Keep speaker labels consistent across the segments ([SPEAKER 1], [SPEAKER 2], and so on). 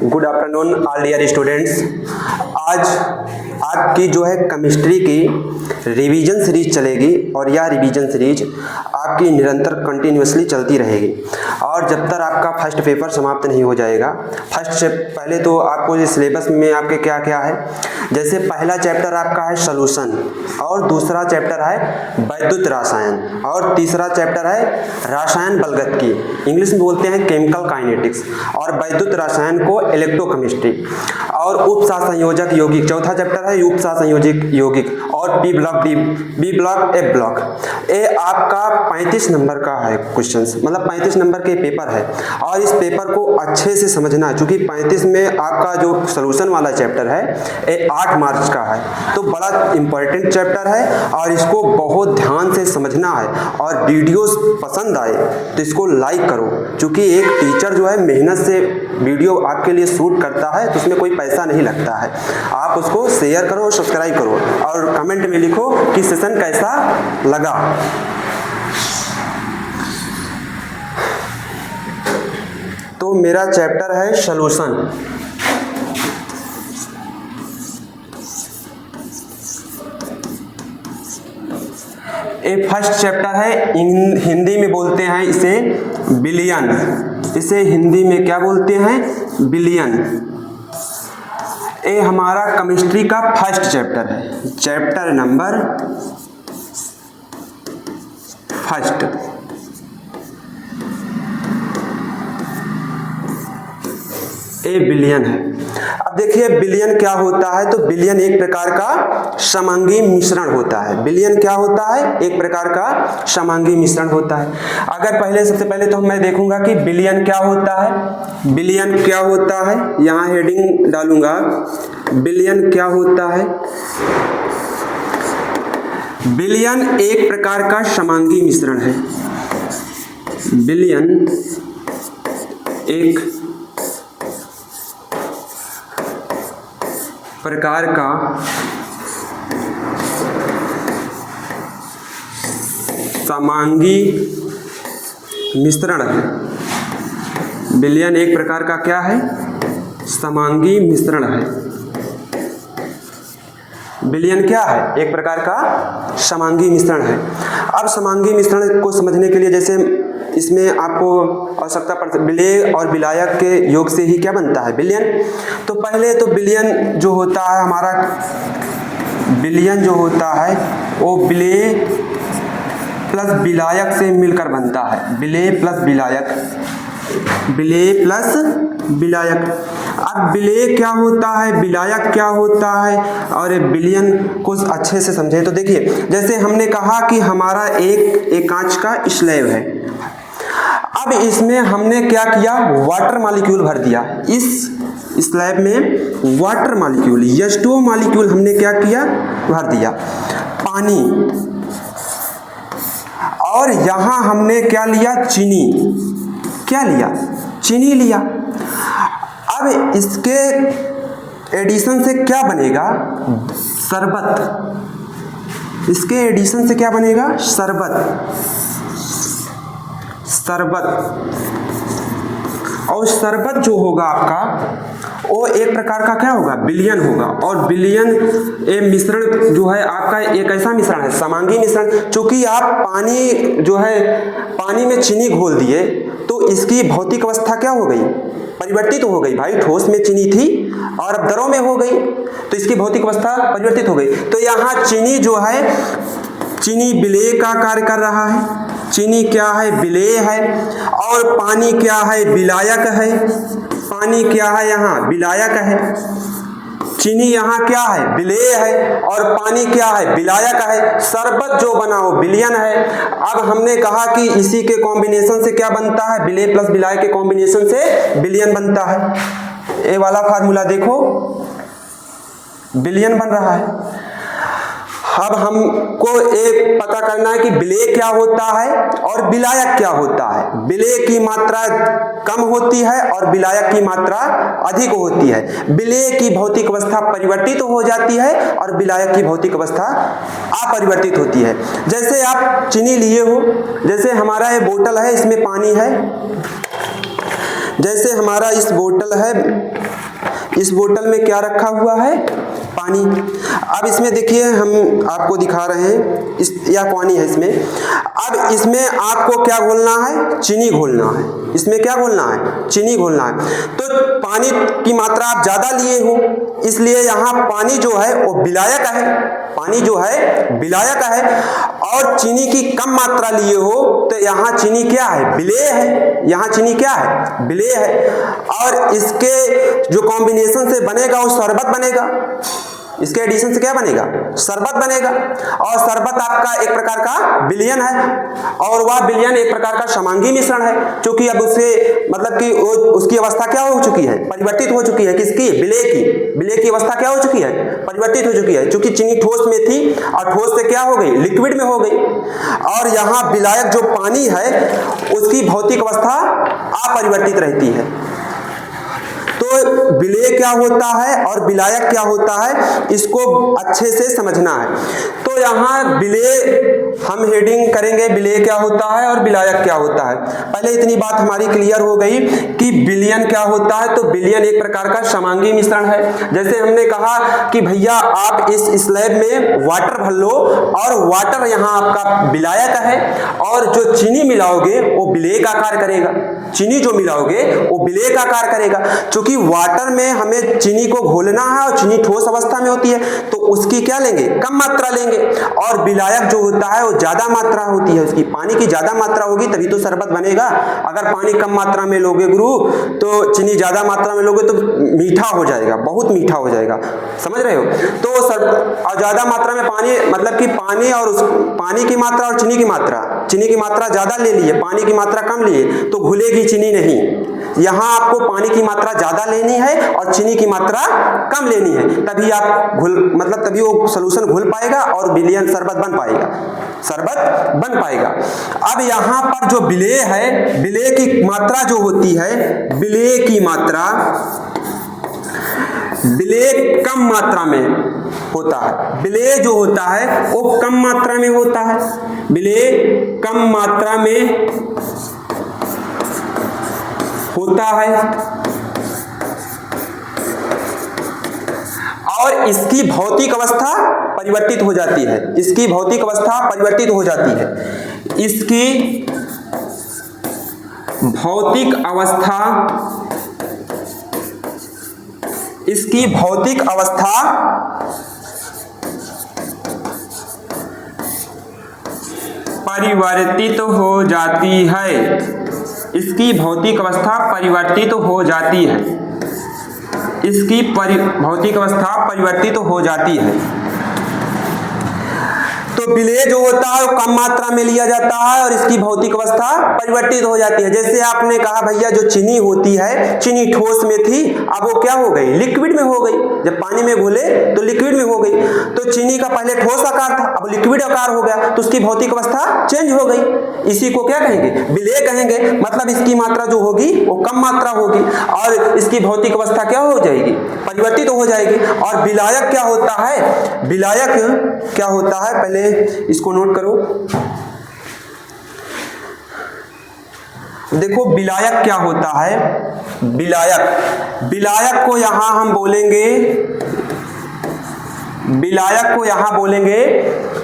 [SPEAKER 1] Good afternoon all dear students. आज आपकी जो है केमिस्ट्री की रिवीजन सीरीज चलेगी और यह रिवीजन सीरीज आपकी निरंतर कंटिन्यूसली चलती रहेगी और जब तक आपका फर्स्ट पेपर समाप्त नहीं हो जाएगा। फर्स्ट से पहले तो आपको इस सिलेबस में आपके क्या क्या है, जैसे पहला चैप्टर आपका है सॉल्यूशन और दूसरा चैप्टर है वैद्युत रसायन और तीसरा चैप्टर है रसायन बलगत की, इंग्लिश में बोलते हैं केमिकल काइनेटिक्स, और वैद्युत रसायन को इलेक्ट्रोकेमिस्ट्री और उप संयोजक यौगिक। चौथा चैप्टर है उप संयोजक यौगिक और बी ब्लॉक एफ ब्लॉक। ये आपका 35 नंबर का है क्वेश्चंस, मतलब 35 नंबर के पेपर है और इस पेपर को अच्छे से समझना है क्योंकि 35 में आपका जो सॉल्यूशन वाला चैप्टर है ये 8 मार्क्स का है, तो बड़ा इंपॉर्टेंट चैप्टर है और इसको बहुत ध्यान से समझना है। और वीडियोस पसंद आए तो इसको लाइक करो, क्योंकि एक टीचर जो है मेहनत से वीडियो आपके लिए शूट करता है तो उसमें कोई पैसा नहीं लगता है। आप उसको शेयर करो और सब्सक्राइब करो और कमेंट में लिखो कि सेशन कैसा लगा। तो मेरा चैप्टर है सॉल्यूशन। ये फर्स्ट चैप्टर है, हिंदी में बोलते हैं इसे बिलियन। इसे हिंदी में क्या बोलते हैं? बिलियन। ये हमारा केमिस्ट्री का फर्स्ट चैप्टर है, चैप्टर नंबर फर्स्ट। ए बिलियन है। अब देखिए बिलियन क्या होता है, तो बिलियन एक प्रकार का समांगी मिश्रण होता है। बिलियन क्या होता है? एक प्रकार का समांगी मिश्रण होता है। अगर सबसे पहले तो मैं देखूंगा कि बिलियन क्या होता है। बिलियन क्या होता है, यहाँ हेडिंग डालूंगा, बिलियन क्या होता है। बिलियन एक प्रकार का समांगी मिश्रण है। बिलियन एक प्रकार का समांगी मिश्रण है। बिलियन एक प्रकार का क्या है? समांगी मिश्रण है। बिलियन क्या है? एक प्रकार का समांगी मिश्रण है। अब समांगी मिश्रण को समझने के लिए जैसे इसमें आपको आवश्यकता पड़ती है विलेय और विलायक के योग से ही क्या बनता है? बिलियन। तो पहले तो बिलियन जो होता है हमारा, बिलियन जो होता है वो विलेय प्लस विलायक से मिलकर बनता है। विलेय प्लस विलायक, विलेय प्लस विलायक। अब विलेय क्या होता है, विलायक क्या होता है, और बिलियन को अच्छे से समझें तो देखिए जैसे हमने कहा कि हमारा एक कांच का स्लैब है। अब इसमें हमने क्या किया, वाटर मॉलिक्यूल भर दिया। इस स्लैब में वाटर मॉलिक्यूल H2O मॉलिक्यूल हमने क्या किया, भर दिया, पानी। और यहां हमने क्या लिया, चीनी। क्या लिया? चीनी लिया। अब इसके एडिशन से क्या बनेगा? शरबत। इसके एडिशन से क्या बनेगा? शरबत। और शरबत जो होगा आपका वो एक प्रकार का क्या होगा? बिलियन होगा। और बिलियन ये मिश्रण जो है आपका एक ऐसा मिश्रण है, समांगी मिश्रण। चूंकि आप पानी जो है, पानी में चीनी घोल दिए तो इसकी भौतिक अवस्था क्या हो गई? परिवर्तित हो गई। भाई ठोस में चीनी थी और अब द्रव में हो गई तो इसकी भौतिक अवस्था परिवर्तित हो गई। तो यहाँ चीनी जो है, चीनी विलेय का कार्य कर रहा है। चीनी क्या है? विलेय है। और पानी क्या है? विलायक है। पानी क्या है? यहाँ विलायक है। चीनी यहाँ क्या है? विलेय है। और पानी क्या है? विलायक है। शरबत जो बना हो बिलियन है। अब हमने कहा कि इसी के कॉम्बिनेशन से क्या बनता है? विलेय प्लस विलायक के कॉम्बिनेशन से बिलियन बनता है। ये वाला फार्मूला देखो, बिलियन बन रहा है। अब हमको एक पता करना है कि विलेय क्या होता है और विलायक क्या होता है। विलेय की मात्रा कम होती है और विलायक की मात्रा अधिक होती है। विलेय की भौतिक अवस्था परिवर्तित हो जाती है और विलायक की भौतिक अवस्था अपरिवर्तित होती है। जैसे आप चीनी लिए हो, जैसे हमारा ये बोतल है, इसमें पानी है, जैसे हमारा इस बोतल है, इस बोतल में क्या रखा हुआ है? पानी। अब इसमें देखिए हम आपको दिखा रहे हैं, इस या पानी है इसमें। अब इसमें आपको क्या घोलना है? चीनी घोलना है। इसमें क्या घोलना है? चीनी घोलना है। तो पानी की मात्रा आप ज़्यादा लिए हो, इसलिए यहाँ पानी जो है वो विलायक है, पानी जो है विलायक है। और चीनी की कम मात्रा लिए हो तो यहाँ चीनी क्या है? विलेय है। यहाँ चीनी क्या है? विलेय है। और इसके जो कॉम्बिनेशन से बनेगा वो शरबत बनेगा। इसके एडिशन से क्या बनेगा? शरबत बनेगा। और शरबत आपका एक प्रकार का विलयन है, और वह विलयन एक प्रकार का समांगी मिश्रण है, क्योंकि अब उससे मतलब कि उसकी अवस्था क्या हो चुकी है? परिवर्तित हो चुकी है। किसकी? विलेय की। विलेय की अवस्था क्या हो चुकी है? परिवर्तित हो चुकी है, क्योंकि चीनी ठोस में थी और ठोस से क्या हो गई? लिक्विड में हो गई। और यहाँ विलायक जो पानी है उसकी भौतिक अवस्था अपरिवर्तित रहती है। तो विलेय क्या होता है और विलायक क्या होता है, इसको अच्छे से समझना है। तो यहाँ विलेय हम हेडिंग करेंगे, विलेय क्या होता है और विलायक क्या होता है। पहले इतनी बात हमारी क्लियर हो गई कि विलयन क्या होता है। तो विलयन एक प्रकार का समांगी मिश्रण है। जैसे हमने कहा कि भैया आप इस स्लैब में वाटर भर लो, और वाटर यहाँ आपका विलायक है, और जो चीनी मिलाओगे वो विलेय का कार्य करेगा। चीनी जो मिलाओगे वो विलेय का कार्य करेगा, क्योंकि वाटर में हमें चीनी को घोलना है और चीनी ठोस अवस्था में होती है, तो उसकी क्या लेंगे? कम मात्रा लेंगे। और विलायक जो होता है वो ज्यादा मात्रा होती है, उसकी पानी की ज्यादा मात्रा होगी तभी तो शरबत बनेगा। अगर पानी कम मात्रा में लोगे गुरु, तो चीनी ज्यादा मात्रा में लोगे तो मीठा हो जाएगा, बहुत मीठा हो जाएगा। समझ रहे हो? तो और ज्यादा मात्रा में पानी मतलब कि पानी और पानी की मात्रा और चीनी की मात्रा ज्यादा ले लिए, पानी की मात्रा कम लिए, तो घुलेगी चीनी नहीं। यहाँ आपको पानी की मात्रा ज्यादा लेनी है और चीनी की मात्रा कम लेनी है, तभी आप तभी वो सॉल्यूशन घुल पाएगा और विलयन शरबत बन पाएगा, शरबत बन पाएगा। अब यहाँ पर जो विलेय है, विलेय की मात्रा जो होती है, विलेय की मात्रा, विलेय कम मात्रा में होता है। विलेय जो होता है वो कम मात्रा में होता है। विलेय कम मात्रा में होता है, और इसकी भौतिक अवस्था परिवर्तित हो जाती है। इसकी भौतिक अवस्था परिवर्तित हो जाती है। इसकी भौतिक अवस्था, इसकी भौतिक अवस्था परिवर्तित हो जाती है। इसकी भौतिक अवस्था परिवर्तित हो जाती है। इसकी भौतिक अवस्था परिवर्तित हो जाती है। तो विलेय जो होता है वो कम मात्रा में लिया जाता है और इसकी भौतिक अवस्था परिवर्तित हो जाती है। जैसे आपने कहा भैया जो चीनी होती है, चीनी ठोस में थी, अब वो क्या हो गई? लिक्विड में हो गई। जब पानी में घुले तो लिक्विड में हो गई। तो चीनी का पहले ठोस आकार था, अब लिक्विड आकार हो गया, तो उसकी भौतिक अवस्था चेंज हो गई। इसी को क्या कहेंगे? विलेय कहेंगे। मतलब इसकी मात्रा जो होगी वो कम मात्रा होगी और इसकी भौतिक अवस्था क्या हो जाएगी? परिवर्तित हो जाएगी। और विलायक क्या होता है? विलायक क्या होता है, पहले इसको नोट करो। देखो विलायक क्या होता है। विलायक को यहां हम बोलेंगे, विलायक को यहां बोलेंगे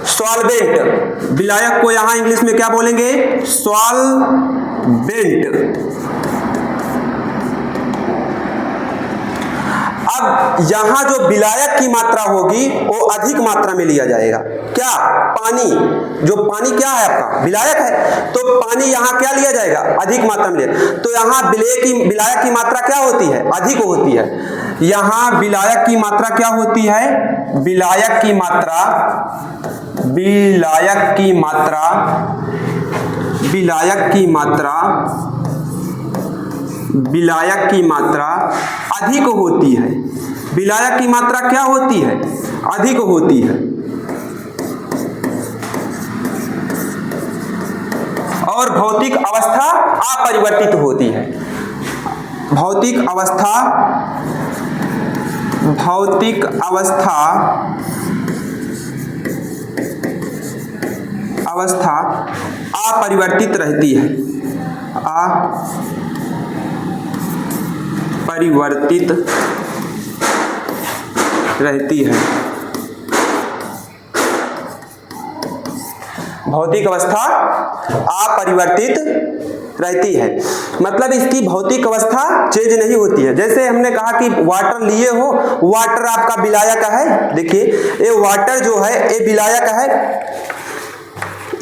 [SPEAKER 1] सॉल्वेंट। विलायक को यहां इंग्लिश में क्या बोलेंगे? सॉल्वेंट। अब यहां जो विलायक की मात्रा होगी वो अधिक मात्रा में लिया जाएगा। क्या? पानी। जो पानी क्या है आपका? विलायक है। तो पानी यहां क्या लिया जाएगा? अधिक मात्रा में। तो यहां विलायक की मात्रा क्या होती है? अधिक होती है। यहां विलायक की मात्रा क्या होती है? विलायक की मात्रा अधिक होती है। विलायक की मात्रा क्या होती है? अधिक होती है। और भौतिक अवस्था अपरिवर्तित होती है। भौतिक अवस्था अपरिवर्तित रहती है। अपरिवर्तित रहती है। भौतिक अवस्था अपरिवर्तित रहती है, मतलब इसकी भौतिक अवस्था चेंज नहीं होती है। जैसे हमने कहा कि वाटर लिए हो, वाटर आपका विलायक है। देखिए ये वाटर जो है ये विलायक है।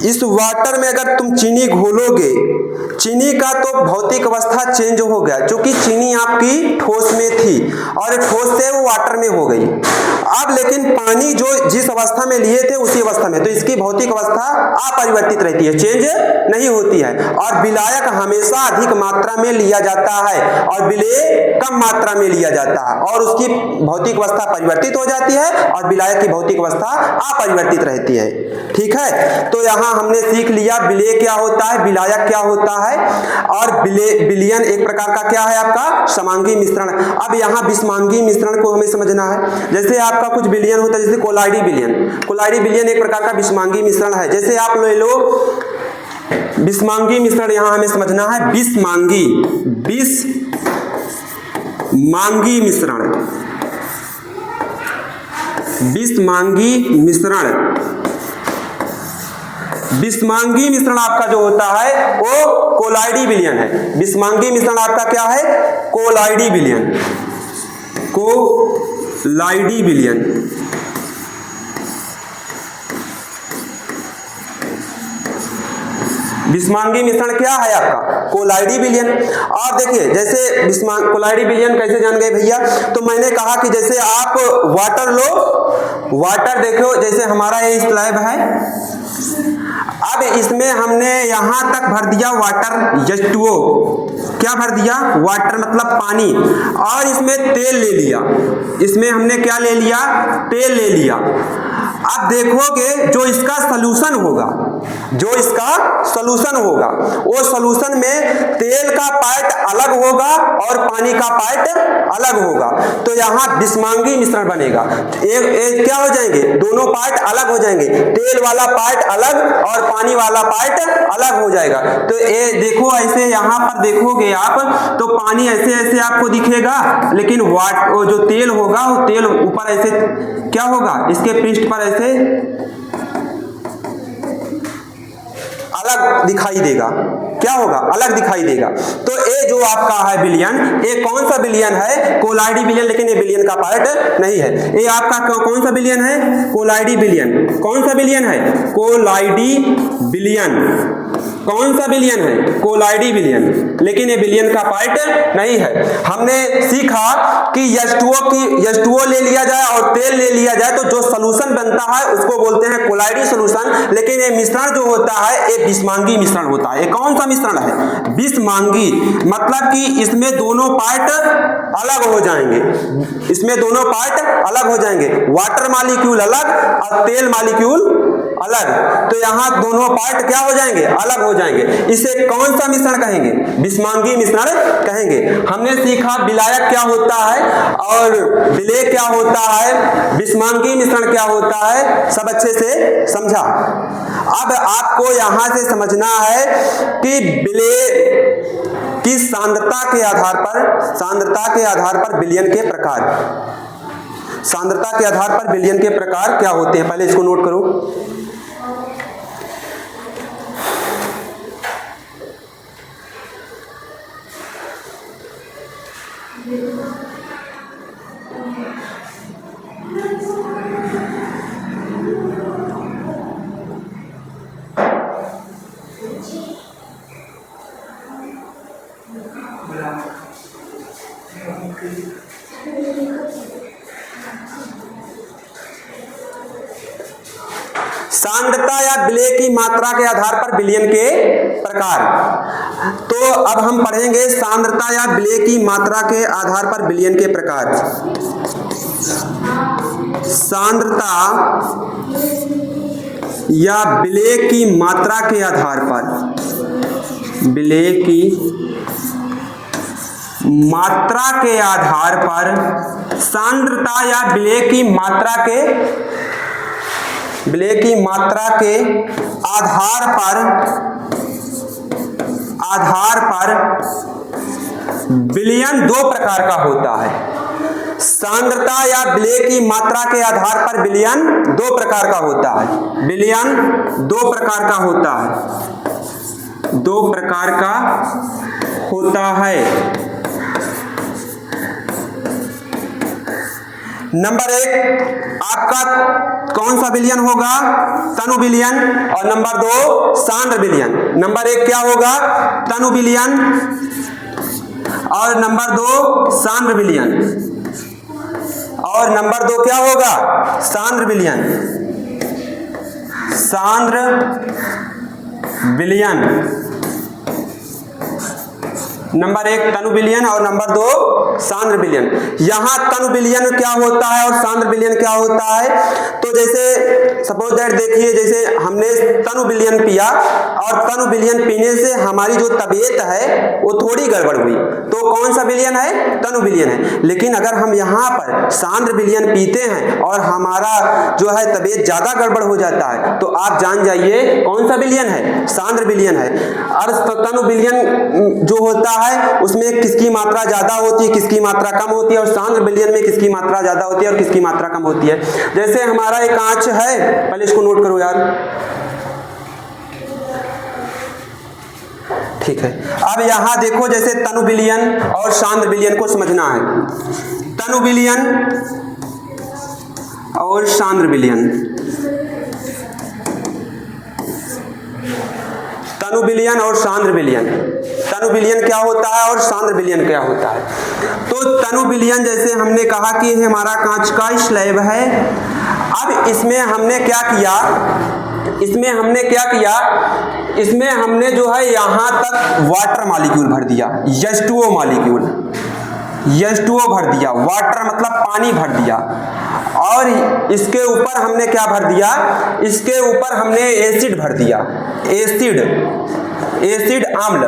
[SPEAKER 1] इस वाटर में अगर तुम चीनी घोलोगे, चीनी का तो भौतिक अवस्था चेंज हो गया, क्योंकि चीनी आपकी ठोस में थी और ठोस से वो वाटर में हो गई। अब लेकिन पानी जो जिस अवस्था में लिए थे उसी अवस्था में, तो इसकी भौतिक अवस्था अपरिवर्तित रहती है, चेंज नहीं होती है। और विलायक हमेशा अधिक मात्रा में लिया जाता है और विलेय कम मात्रा में लिया जाता है, और उसकी भौतिक अवस्था परिवर्तित हो जाती है और विलायक की भौतिक अवस्था अपरिवर्तित रहती है। ठीक है, तो यहाँ हमने सीख लिया विलेय क्या होता है, विलायक क्या होता है, और विलयन एक प्रकार का क्या है आपका समांगी मिश्रण। अब यहाँ विषमांगी मिश्रण को हमें समझना है। जैसे आपका कुछ विलयन होता है, जैसे कोलाइडी विलयन, कोलाइडी विलयन एक प्रकार का विषमांगी मिश्रण है। जैसे आप ले लो विषमांगी मिश्रण, यहाँ हमें समझना है विषमांगी मिश्रण, विषमांगी मिश्रण। विषमांगी मिश्रण आपका जो होता है वो कोलाइडी विलयन है। विषमांगी मिश्रण आपका क्या है, कोलाइडी विलयन, कोलाइडी विलयन। विषमांगी मिश्रण क्या है आपका, कोलाइडी विलयन। और देखिए जैसे कोलाइडी विलयन कैसे जान गए भैया, तो मैंने कहा कि जैसे आप वाटर लो, वाटर देखो जैसे हमारा ये स्लैब है, अब इसमें हमने यहां तक भर दिया वाटर H2O, क्या भर दिया, वाटर मतलब पानी, और इसमें तेल ले लिया, इसमें हमने क्या ले लिया, तेल ले लिया। अब देखोगे जो इसका सॉल्यूशन होगा, जो इसका सॉल्यूशन होगा, वो सॉल्यूशन में तेल का पार्ट अलग होगा और पानी का पार्ट अलग होगा, तो यहाँ विषमांगी मिश्रण बनेगा। एक क्या हो जाएंगे, दोनों पार्ट अलग हो जाएंगे, तेल वाला पार्ट अलग और पानी वाला पार्ट अलग हो जाएगा। तो ये देखो ऐसे यहाँ पर देखोगे आप तो पानी ऐसे ऐसे आपको दिखेगा, लेकिन वो जो तेल होगा वो तेल ऊपर ऐसे क्या होगा, इसके पृष्ठ पर ऐसे अलग दिखाई देगा, क्या होगा, अलग दिखाई देगा। तो ये जो आपका है विलयन, ये कौन सा विलयन है, कोलाइडी विलयन, लेकिन ये विलयन का पार्ट नहीं है। ये आपका कौन सा विलयन है, कोलाइडी विलयन। कौन सा विलयन है, कोलाइडी विलयन। कौन सा विलयन है, कोलाइडी विलयन, लेकिन ये विलयन का पार्ट नहीं है। हमने सीखा कि H2O ले लिया जाए और तेल ले लिया जाए तो जो सॉल्यूशन बनता है उसको बोलते हैं कोलाइडी सॉल्यूशन, लेकिन ये मिश्रण जो होता है ये विषमांगी मिश्रण होता है। ये कौन सा मिश्रण है, विषमांगी, मतलब कि इसमें दोनों पार्ट अलग हो जाएंगे, इसमें दोनों पार्ट अलग हो जाएंगे, वाटर मॉलिक्यूल अलग और तेल मॉलिक्यूल अलग, तो यहाँ दोनों पार्ट क्या हो जाएंगे, अलग हो जाएंगे। इसे कौन सा मिश्रण कहेंगे, विषमांगी मिश्रण कहेंगे। हमने सीखा विलायक क्या होता है और विलेय क्या होता है, विषमांगी मिश्रण क्या होता है, सब अच्छे से समझा। अब आपको यहाँ से समझना है कि विलेय की सांद्रता के आधार पर विलयन के प्रकार, सांद्रता के आधार पर विलयन के प्रकार क्या होते हैं, पहले इसको नोट करो। सांद्रता या विलेय की मात्रा के आधार पर विलयन के प्रकार। तो अब हम पढ़ेंगे सांद्रता या विलेय की मात्रा के आधार पर विलयन के प्रकार। सांद्रता या विलेय की मात्रा के आधार पर, विलेय की मात्रा के आधार पर, सांद्रता या विलेय की मात्रा के आधार पर विलयन दो प्रकार का होता है। सांद्रता या विलय की मात्रा के आधार पर विलयन दो प्रकार का होता है। विलयन दो प्रकार का होता है, दो प्रकार का होता है। नंबर एक आपका कौन सा विलयन होगा? तनु विलयन। और नंबर दो सांद्र विलयन। नंबर एक क्या होगा? तनु विलयन और नंबर दो सांद्र विलयन। और नंबर दो क्या होगा? सांद्र विलयन। सांद्र विलयन। नंबर एक तनु विलयन और नंबर दो सांद्र विलयन। यहां तनु विलयन क्या होता है और सांद्र विलयन क्या होता है? तो जैसे सपोज दैट देखिए, जैसे हमने तनु विलयन पिया और तनु विलयन पीने से हमारी जो तबीयत है वो थोड़ी गड़बड़ हुई, तो कौन सा विलयन है? तनु विलयन है। लेकिन अगर हम यहाँ पर सांद्र विलयन पीते हैं और हमारा जो है तबीयत ज्यादा गड़बड़ हो जाता है, तो आप जान जाइए कौन सा विलयन है? सांद्र विलयन है। और तनु विलयन जो होता है उसमें किसकी मात्रा ज्यादा होती है, किसकी मात्रा कम होती है, और सांद्र विलयन में किसकी मात्रा ज्यादा होती है और किसकी मात्रा कम होती है। जैसे हमारा एक कांच है, पहले इसको नोट करो यार, ठीक है। अब यहां देखो, जैसे तनु विलयन और सांद्र विलयन को समझना है। तनु विलयन और सांद्र विलयन, तनु विलयन और सांद्र विलयन। तनु विलयन क्या होता है और सांद्र विलयन क्या होता है? तो तनु विलयन जैसे हमने कहा कि ये हमारा कांच का स्लैब है। अब इसमें हमने क्या किया? इसमें हमने क्या किया? इसमें हमने जो है यहां तक वाटर मॉलिक्यूल भर दिया, H2O मॉलिक्यूल, H2O भर दिया। वाटर मतलब पानी भर दिया। और इसके ऊपर हमने क्या भर दिया? इसके ऊपर हमने एसिड भर दिया, एसिड, एसिड अम्ल।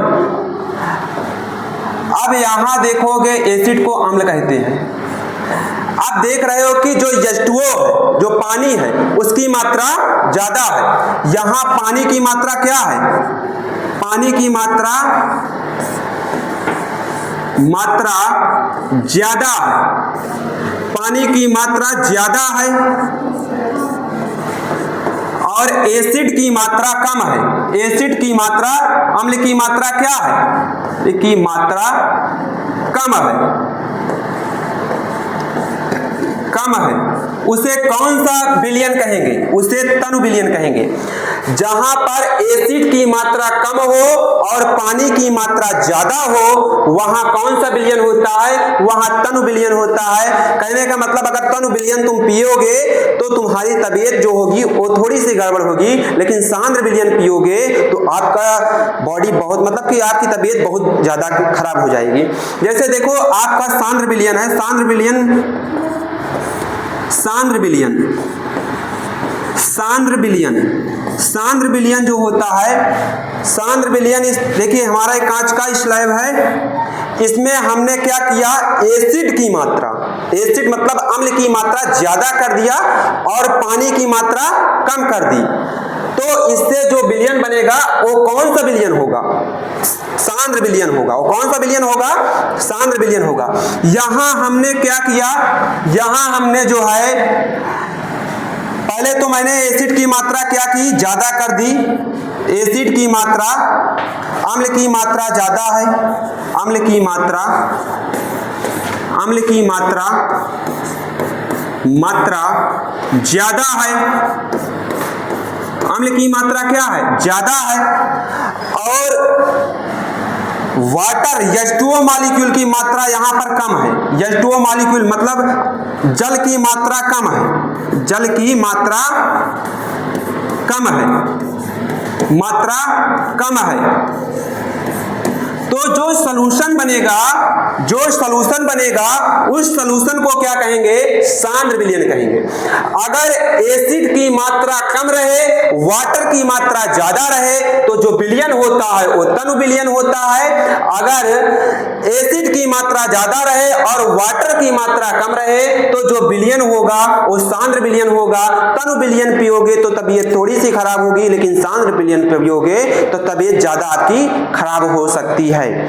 [SPEAKER 1] अब यहां देखोगे एसिड को अम्ल कहते हैं। आप देख रहे हो कि जो H2O है, जो पानी है, उसकी मात्रा ज्यादा है। यहां पानी की मात्रा क्या है? पानी की मात्रा ज्यादा है। पानी की मात्रा ज्यादा है और एसिड की मात्रा कम है। एसिड की मात्रा, अम्ल की मात्रा क्या है? की मात्रा कम है, कम है। उसे कौन सा विलयन कहेंगे? उसे तनु विलयन कहेंगे। जहां पर एसिड की मात्रा कम हो और पानी की मात्रा ज्यादा हो, वहां कौन सा विलयन होता है? वहां तनु विलयन होता है। कहने का मतलब अगर तनु विलयन तुम पियोगे तो तुम्हारी तबीयत जो होगी वो थोड़ी सी गड़बड़ होगी, लेकिन सांद्र विलयन पियोगे तो आपका बॉडी बहुत, मतलब कि आपकी तबीयत बहुत ज्यादा खराब हो जाएगी। जैसे देखो आपका सांद्र विलयन है, सांद्र विलयन, सांद्र विलयन, सांद्र विलयन, सांद्र विलयन जो होता है, सांद्र विलयन, देखिए हमारा एक कांच का स्लैब है। इसमें हमने क्या किया? एसिड की मात्रा, एसिड मतलब अम्ल की मात्रा ज्यादा कर दिया और पानी की मात्रा कम कर दी। तो इससे जो विलयन बनेगा वो कौन सा विलयन होगा? सांद्र विलयन होगा। वो कौन सा विलयन होगा? सांद्र विलयन होगा। यहां हमने क्या किया? यहां हमने जो है, पहले तो मैंने एसिड की मात्रा क्या की? ज्यादा कर दी। एसिड की मात्रा, अम्ल की मात्रा ज्यादा है, अम्ल की मात्रा, अम्ल की मात्रा ज्यादा है, अम्ल की मात्रा क्या है? ज्यादा है। और वाटर, H2O मॉलिक्यूल की मात्रा यहां पर कम है। H2O मॉलिक्यूल मतलब जल की मात्रा कम है, जल की मात्रा कम है, मात्रा कम है। तो जो सॉल्यूशन बनेगा, जो सॉल्यूशन बनेगा उस सॉल्यूशन को क्या कहेंगे? सांद्र विलयन कहेंगे। अगर एसिड की मात्रा कम रहे, वाटर की मात्रा ज्यादा रहे, तो जो विलयन होता है वो तनु विलयन होता है। अगर एसिड की मात्रा ज्यादा रहे और वाटर की मात्रा कम रहे, तो जो विलयन होगा वो सांद्र विलयन होगा। तनु विलयन पियोगे तो तबीयत थोड़ी सी खराब होगी, लेकिन सांद्र विलयन पियोगे तो तबीयत ज्यादा आपकी खराब हो सकती है। है।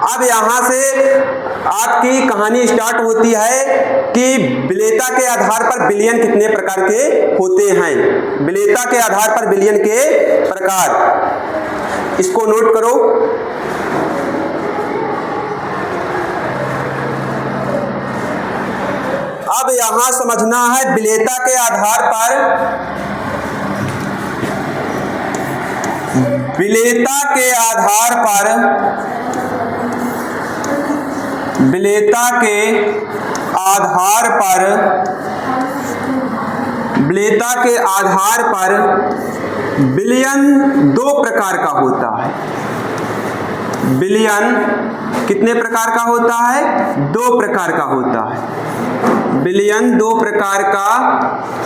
[SPEAKER 1] अब यहाँ से आपकी कहानी स्टार्ट होती है कि विलेयता के आधार पर विलयन कितने प्रकार के होते हैं। विलेयता के आधार पर विलयन के प्रकार, इसको नोट करो। अब यहां समझना है विलेयता के आधार पर, विलेयता के आधार पर, विलेयता के आधार पर, विलेयता के आधार पर विलयन दो प्रकार का होता है। विलयन कितने प्रकार का होता है? दो प्रकार का होता है। विलयन दो प्रकार का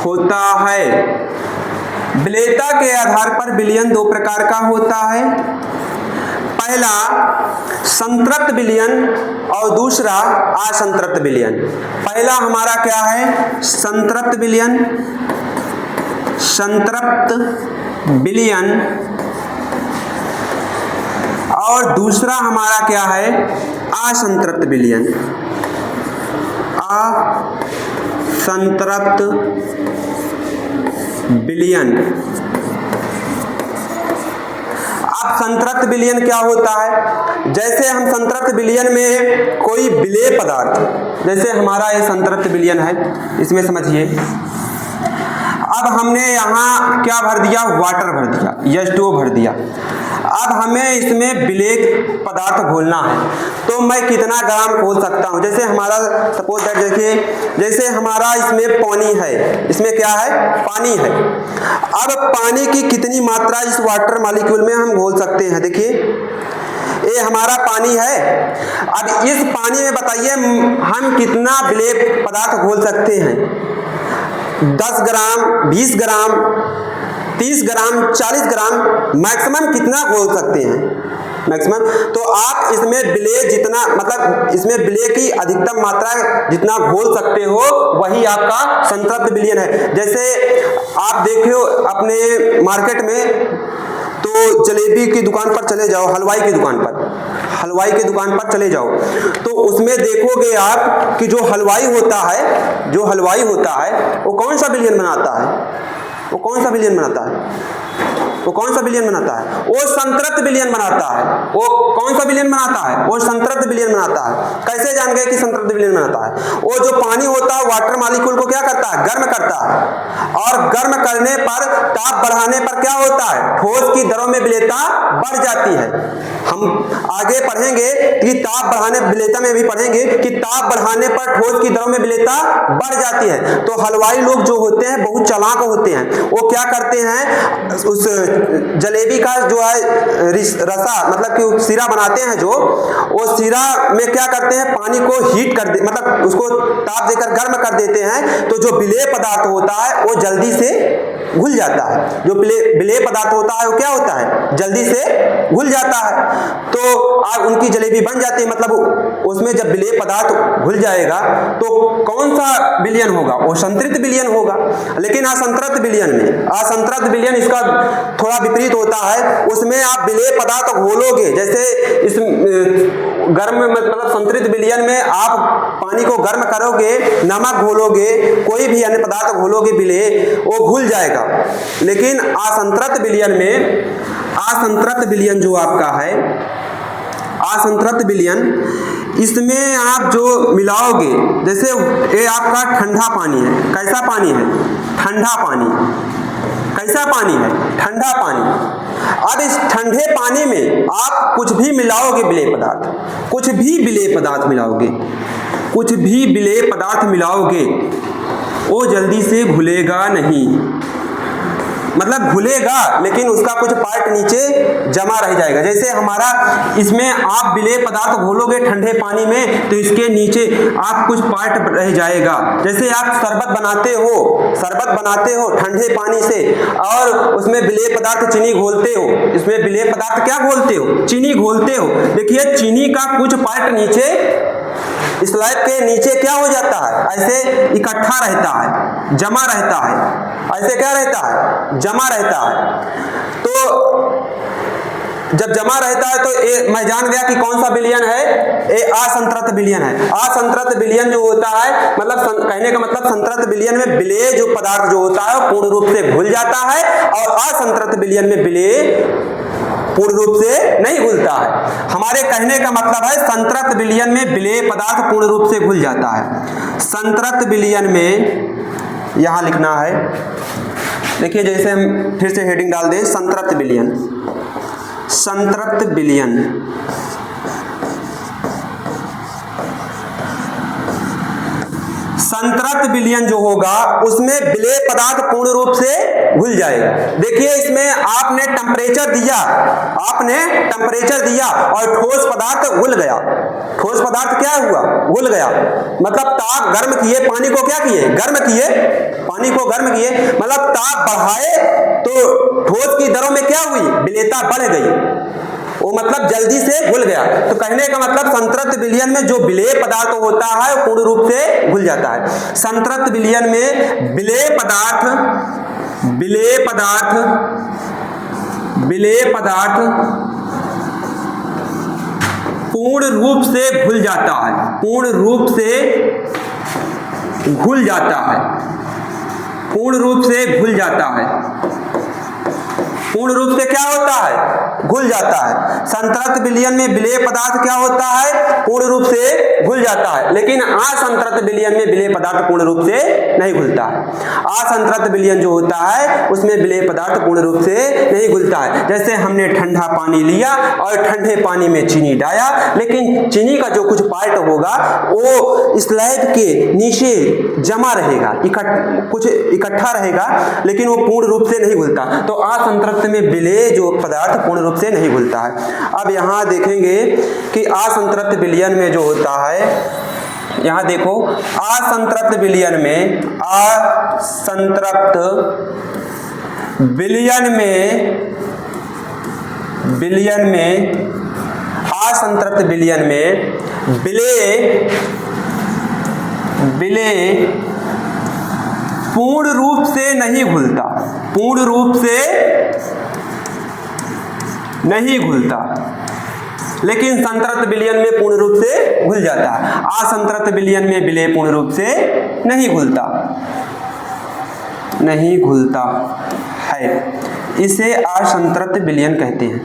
[SPEAKER 1] होता है। विलेयता के आधार पर विलयन दो प्रकार का होता है। पहला संतृप्त विलयन और दूसरा असंतृप्त विलयन। पहला हमारा क्या है? संतृप्त विलयन, संतृप्त विलयन, और दूसरा हमारा क्या है? असंतृप्त विलयन, असंतृप्त विलयन। अब संतृप्त विलयन क्या होता है? जैसे हम संतृप्त विलयन में कोई विलेय पदार्थ, जैसे हमारा ये संतृप्त विलयन है, इसमें समझिए अब हमने यहाँ क्या भर दिया? वाटर भर दिया, H2O भर दिया। अब हमें इसमें विलेय पदार्थ घोलना है, तो मैं कितना ग्राम घोल सकता हूँ? जैसे हमारा सपोज दैट, देखिए जैसे हमारा इसमें पानी है, इसमें क्या है? पानी है। अब पानी की कितनी मात्रा इस वाटर मॉलिक्यूल में हम घोल सकते हैं? देखिए ये हमारा पानी है। अब इस पानी में बताइए हम कितना विलेय पदार्थ घोल सकते हैं? 10 ग्राम, 20 ग्राम, 30 ग्राम, 40 ग्राम, मैक्सिमम कितना घोल सकते हैं? मैक्सिमम। तो आप इसमें विलेय जितना, मतलब इसमें विलेय की अधिकतम मात्रा जितना घोल सकते हो वही आपका संतृप्त विलयन है। जैसे आप देखो अपने मार्केट में, तो जलेबी की दुकान पर चले जाओ, हलवाई की दुकान पर, हलवाई की दुकान पर चले जाओ, तो उसमें देखोगे आप कि जो हलवाई होता है, जो हलवाई होता है वो कौन सा विलयन बनाता है? वो कौन सा विलयन बनाता है? वो कौन सा विलयन बनाता है? वो संतृप्त विलयन बनाता है। वो कौन सा विलयन बनाता है? वो संतृप्त विलयन बनाता है। कैसे जान गए कि संतृप्त विलयन बनाता है? वो जो पानी होता है वाटर मॉलिक्यूल को क्या करता है? गर्म करता है, और गर्म करने पर, ताप बढ़ाने पर क्या होता है? ठोस की दरों में विलेयता बढ़ जाती है। हम आगे पढ़ेंगे कि ताप बढ़ाने, विलेयता में भी पढ़ेंगे कि ताप बढ़ाने पर ठोस की दरों में विलेयता बढ़ जाती है। तो हलवाई लोग जो होते हैं बहुत चालाक होते हैं। वो क्या करते हैं? उस जलेबी का जो है रसा, मतलब कि सिरा बनाते हैं, जो वो सिरा में क्या करते हैं? पानी को हीट कर दे, मतलब उसको ताप देकर गर्म कर देते हैं। तो जो विलेय पदार्थ होता है वो जल्दी से घुल जाता है। जो विलेय पदार्थ होता है वो क्या होता है? जल्दी से घुल जाता है। तो आज उनकी जलेबी बन जाती है। मतलब उसमें जब विलेय पदार्थ घुल जाएगा तो कौन सा विलयन होगा? वो संतृप्त विलयन होगा। लेकिन असंतृप्त विलयन में, असंतृप्त विलयन इसका थोड़ा विपरीत होता है। उसमें आप विलेय पदार्थ घोलोगे, जैसे इस गर्म में, मतलब संतृप्त विलयन में आप पानी को गर्म करोगे, नमक घोलोगे, कोई भी अन्य पदार्थ घोलोगे विलेय, वो घुल जाएगा। लेकिन असंतृप्त विलयन में, असंतृप्त विलयन जो आपका है, असंतृप्त विलयन, इसमें आप जो मिलाओगे, जैसे ये आपका ठंडा पानी है। कैसा पानी है? ठंडा पानी। कैसा पानी है? ठंडा पानी। अब इस ठंडे पानी में आप कुछ भी मिलाओगे विलेय पदार्थ, कुछ भी विलेय पदार्थ मिलाओगे, कुछ भी विलेय पदार्थ मिलाओगे, वो जल्दी से घुलेगा नहीं। मतलब घुलेगा लेकिन उसका कुछ पार्ट नीचे जमा रह जाएगा। जैसे हमारा इसमें आप विलेय पदार्थ घोलोगे ठंडे पानी में, तो इसके नीचे आप कुछ पार्ट रह जाएगा। जैसे आप शरबत बनाते हो, शरबत बनाते हो ठंडे पानी से, और उसमें विलेय पदार्थ चीनी घोलते हो। इसमें विलेय पदार्थ क्या घोलते हो? चीनी घोलते हो। देखिए चीनी का कुछ पार्ट नीचे, स्लैब के नीचे क्या हो जाता है? ऐसे इकट्ठा रहता है, जमा रहता है। ऐसे क्या रहता है? जमा रहता है। तो जब जमा रहता है तो मैं जान गया कि कौन सा विलयन है, ये असंतृप्त विलयन है। असंतृप्त विलयन जो होता है, मतलब कहने का मतलब संतृप्त विलयन में विलेय जो पदार्थ जो होता है पूर्ण रूप से घुल जाता है, और असंतृप्त विलयन में विलेय पूर्ण रूप से नहीं घुलता है। हमारे कहने का मतलब है संतृप्त विलयन में विलेय पदार्थ पूर्ण रूप से घुल जाता है। संतृप्त विलयन में यहां लिखना है, देखिए जैसे हम फिर से हेडिंग डाल दें, संतृप्त विलयन। संतृप्त विलयन संतृप्त विलयन जो होगा उसमें विलेय पदार्थ पूर्ण रूप से घुल जाएगा। देखिए इसमें आपने टेम्परेचर दिया और ठोस पदार्थ घुल गया। ठोस पदार्थ क्या हुआ? घुल गया। मतलब ताप गर्म किए, पानी को क्या किए? गर्म किए। पानी को गर्म किए मतलब ताप बढ़ाए तो ठोस की दरों में क्या हुई? विलेयता बढ़ गई, वो मतलब जल्दी से घुल गया। तो कहने का मतलब संतृप्त विलयन में जो विलेय पदार्थ होता है वो पूर्ण रूप से घुल जाता है। संतृप्त विलयन में विलेय पदार्थ पूर्ण रूप से घुल जाता है। पूर्ण रूप से घुल जाता है। पूर्ण रूप से घुल जाता है। पूर्ण रूप से क्या होता है? घुल जाता है। संतृप्त विलयन में विलेय पदार्थ क्या होता है? पूर्ण रूप से घुल जाता है। लेकिन असंतृप्त विलयन में विलेय पदार्थ पूर्ण रूप से नहीं घुलता है। असंतृप्त विलयन जो होता है उसमें विलेय पदार्थ पूर्ण रूप से नहीं घुलता है। जैसे हमने ठंडा पानी लिया और ठंडे पानी में चीनी डाला, लेकिन चीनी का जो कुछ पार्ट होगा वो स्लैब के नीचे जमा रहेगा, कुछ इकट्ठा रहेगा, लेकिन वो पूर्ण रूप से नहीं घुलता। तो असंतृप्त में विलेय जो पदार्थ पूर्ण रूप से नहीं घुलता है। अब यहां देखेंगे कि असंतृप्त विलयन में जो होता है, यहां देखो असंतृप्त विलयन में असंतृप्त विलयन में विलेय पूर्ण रूप से नहीं घुलता। पूर्ण रूप से नहीं घुलता, लेकिन संतृप्त विलयन में पूर्ण रूप से घुल जाता है। असंतृप्त विलयन में विलेय पूर्ण रूप से नहीं घुलता है। इसे असंतृप्त विलयन कहते हैं।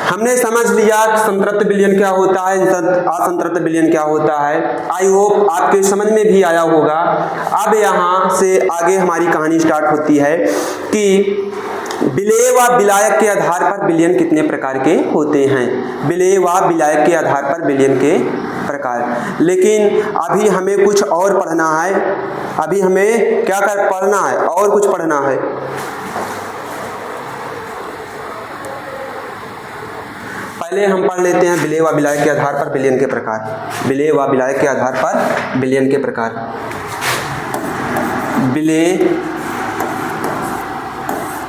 [SPEAKER 1] हमने समझ लिया संतृप्त विलयन क्या होता है, असंतृप्त विलयन क्या होता है। आई होप आपके समझ में भी आया होगा। अब यहाँ से आगे हमारी कहानी स्टार्ट होती है कि विलेय व विलायक के आधार पर विलयन कितने प्रकार के होते हैं। विलेय व विलायक के आधार पर विलयन के प्रकार। लेकिन अभी हमें कुछ और पढ़ना है। अभी हमें क्या पढ़ना है? और कुछ पढ़ना है। पहले हम पढ़ लेते हैं विलेय व विलायक के आधार पर विलयन के प्रकार। विलेय व विलायक के आधार पर विलयन के प्रकार। विलेय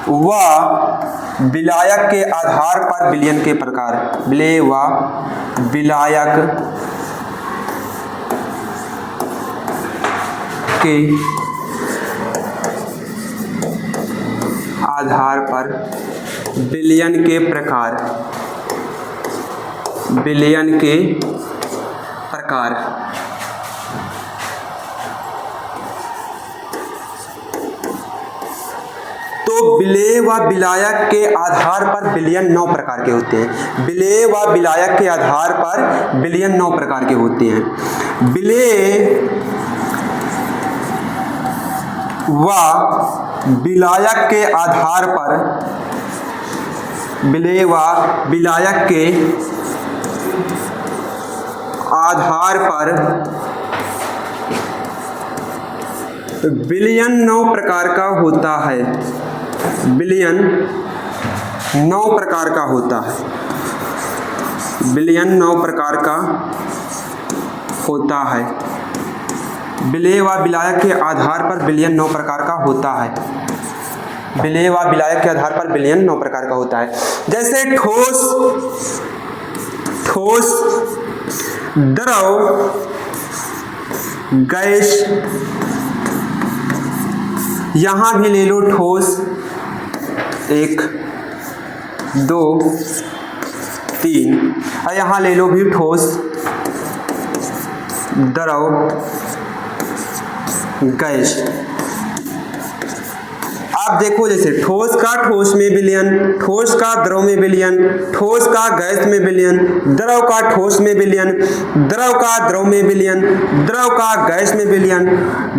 [SPEAKER 1] व विलायक के आधार पर विलयन के प्रकार। विलेय व विलायक के आधार पर विलयन के प्रकार। विलयन के प्रकार। तो विलेय व विलायक के आधार पर विलयन 9 प्रकार के होते हैं। विलेय व विलायक के आधार पर विलयन 9 प्रकार के होते हैं। विलेय व विलायक के आधार पर विलेय व विलायक के आधार पर विलयन 9 प्रकार का होता है। विलयन 9 प्रकार का होता है। विलयन 9 प्रकार का होता है। विलेय व विलायक के आधार पर विलयन 9 प्रकार का होता है। विलेय व विलायक के आधार पर विलयन 9 प्रकार का होता है। जैसे ठोस, द्रव, गैस। यहां भी ले लो ठोस एक, 2 3 और यहाँ ले लो भी ठोस, द्रव, गैस। आप देखो जैसे ठोस का ठोस में विलयन, ठोस का द्रव में विलयन, ठोस का गैस में विलयन, द्रव का ठोस में विलयन, द्रव का द्रव में विलयन, द्रव का गैस में विलयन,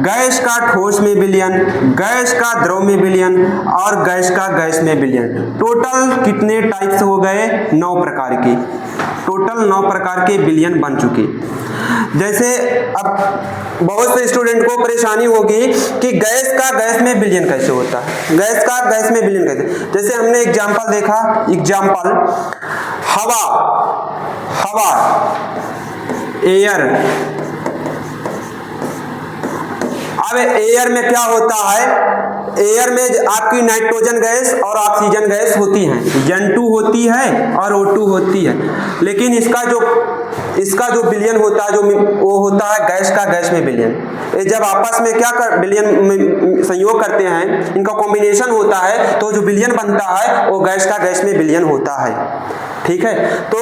[SPEAKER 1] गैस का ठोस में विलयन, गैस का द्रव में विलयन और गैस का गैस में विलयन। टोटल कितने टाइप्स हो गए? 9 प्रकार के। टोटल 9 प्रकार के विलयन बन चुके। जैसे अब बहुत से स्टूडेंट को परेशानी होगी कि गैस का गैस में विलयन कैसे होता है, गैस का गैस में विलयन कैसे। जैसे हमने एग्जांपल देखा, एग्जांपल हवा, हवा, एयर। अब एयर में क्या होता है? एयर में आपकी नाइट्रोजन गैस और ऑक्सीजन गैस होती हैं, N2 होती है और O2 होती है। लेकिन इसका जो विलयन होता है, जो वो होता है गैस का गैस में विलयन। ये जब आपस में क्या कर विलयन में संयोग करते हैं, इनका कॉम्बिनेशन होता है, तो जो विलयन बनता है वो गैस का गैस में विलयन होता है। ठीक है, तो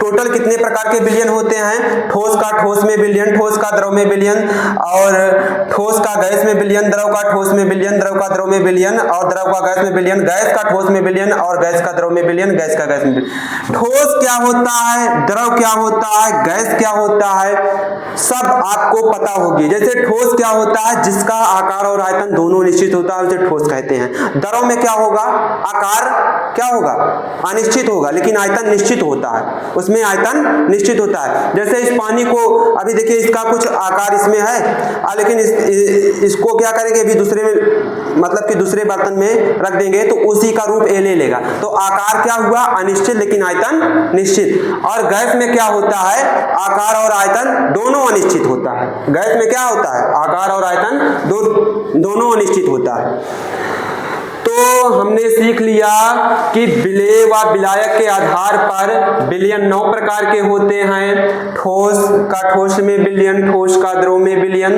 [SPEAKER 1] टोटल कितने प्रकार के विलयन होते हैं? ठोस का ठोस में विलयन, ठोस का द्रव में विलयन और ठोस का गैस में विलयन, द्रव का ठोस में विलयन, द्रव का द्रव में विलयन और द्रव का गैस में विलयन, गैस का ठोस में विलयन और गैस का द्रव में विलयन, गैस का गैस में विलयन। ठोस क्या होता है, द्रव क्या होता है, गैस क्या होता है, सब आपको पता होगी। जैसे ठोस क्या होता है? जिसका आकार और आयतन दोनों निश्चित होता है, उसे ठोस कहते हैं। द्रव में क्या होगा? आकार क्या होगा? अनिश्चित होगा, लेकिन आयतन निश्चित होता है, उसमें आयतन निश्चित होता है। जैसे इस पानी को अभी देखिए, इसका कुछ आकार इसमें है, लेकिन इसको क्या करेंगे, अभी दूसरे में मतलब कि दूसरे बर्तन में रख देंगे तो उसी का रूप ए ले लेगा। तो आकार क्या हुआ? अनिश्चित, लेकिन आयतन निश्चित। और गैस में क्या होता है? आकार और आयतन दोनों अनिश्चित होता है। गैस में क्या होता है? आकार और आयतन दोनों अनिश्चित होता है। तो हमने सीख लिया कि विलेय व विलायक के आधार पर विलयन 9 प्रकार के होते हैं। ठोस का ठोस में विलयन, ठोस का द्रव में विलयन,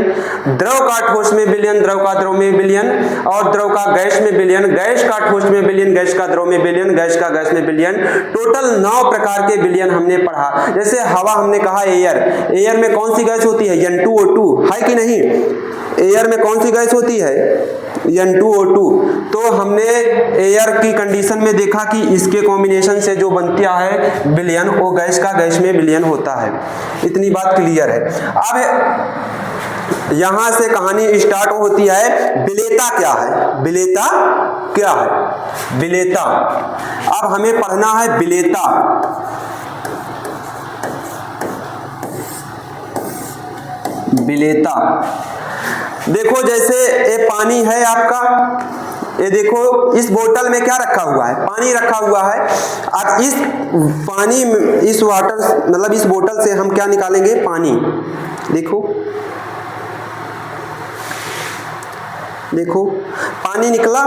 [SPEAKER 1] द्रव का ठोस में विलयन, द्रव का द्रव में विलयन और द्रव का गैस में विलयन, गैस का ठोस में विलयन, गैस का द्रव में विलयन, गैस का गैस में विलयन। टोटल 9 प्रकार के विलयन हमने पढ़ा। जैसे हवा हमने कहा, एयर, एयर में कौन सी गैस होती है? N2O2 है कि नहीं? एयर में कौन सी गैस होती है? N2O2। तो हमने एयर की कंडीशन में देखा कि इसके कॉम्बिनेशन से जो बनता है विलयन, वो गैस का गैस में विलयन होता है। इतनी बात क्लियर है। अब यहां से कहानी स्टार्ट होती है। विलेयता क्या है? विलेयता क्या है? विलेयता। अब हमें पढ़ना है विलेयता। विलेयता देखो, जैसे ये पानी है आपका, ये देखो इस बोतल में क्या रखा हुआ है? पानी रखा हुआ है। अब इस पानी, इस वाटर मतलब इस बोतल से हम क्या निकालेंगे? पानी। देखो देखो पानी निकला।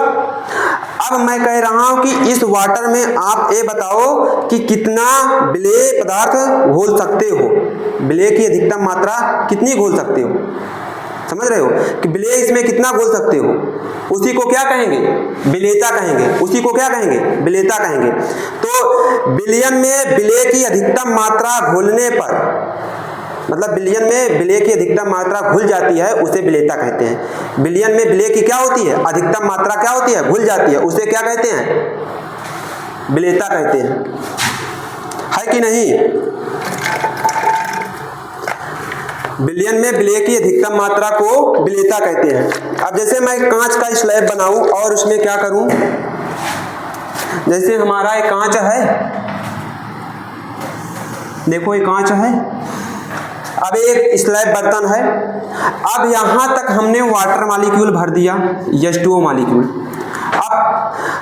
[SPEAKER 1] अब मैं कह रहा हूं कि इस वाटर में आप ये बताओ कि कितना विलेय पदार्थ घोल सकते हो, विलेय की अधिकतम मात्रा कितनी घोल सकते हो? समझ रहे हो कि विलेय इसमें कितना घोल सकते हो? उसी को क्या कहेंगे? विलेयता कहेंगे। उसी को क्या कहेंगे? विलेयता कहेंगे। तो विलयन में विलेय की अधिकतम मात्रा घोलने पर, मतलब विलयन में विलेय की अधिकतम मात्रा घुल जाती है, उसे विलेयता कहते हैं। विलयन में विलेय की क्या होती है? अधिकतम मात्रा क्या होती है? घुल जाती है, उसे क्या कहते हैं? विलेयता कहते हैं। है कि नहीं? विलयन में विलेय की अधिकतम मात्रा को विलेयता कहते हैं। अब जैसे मैं कांच का स्लैब बनाऊं और उसमें क्या करूं, जैसे हमारा एक कांच है, देखो ये कांच है, अब एक स्लैब बर्तन है। अब यहां तक हमने वाटर मॉलिक्यूल भर दिया, H2O मॉलिक्यूल। अब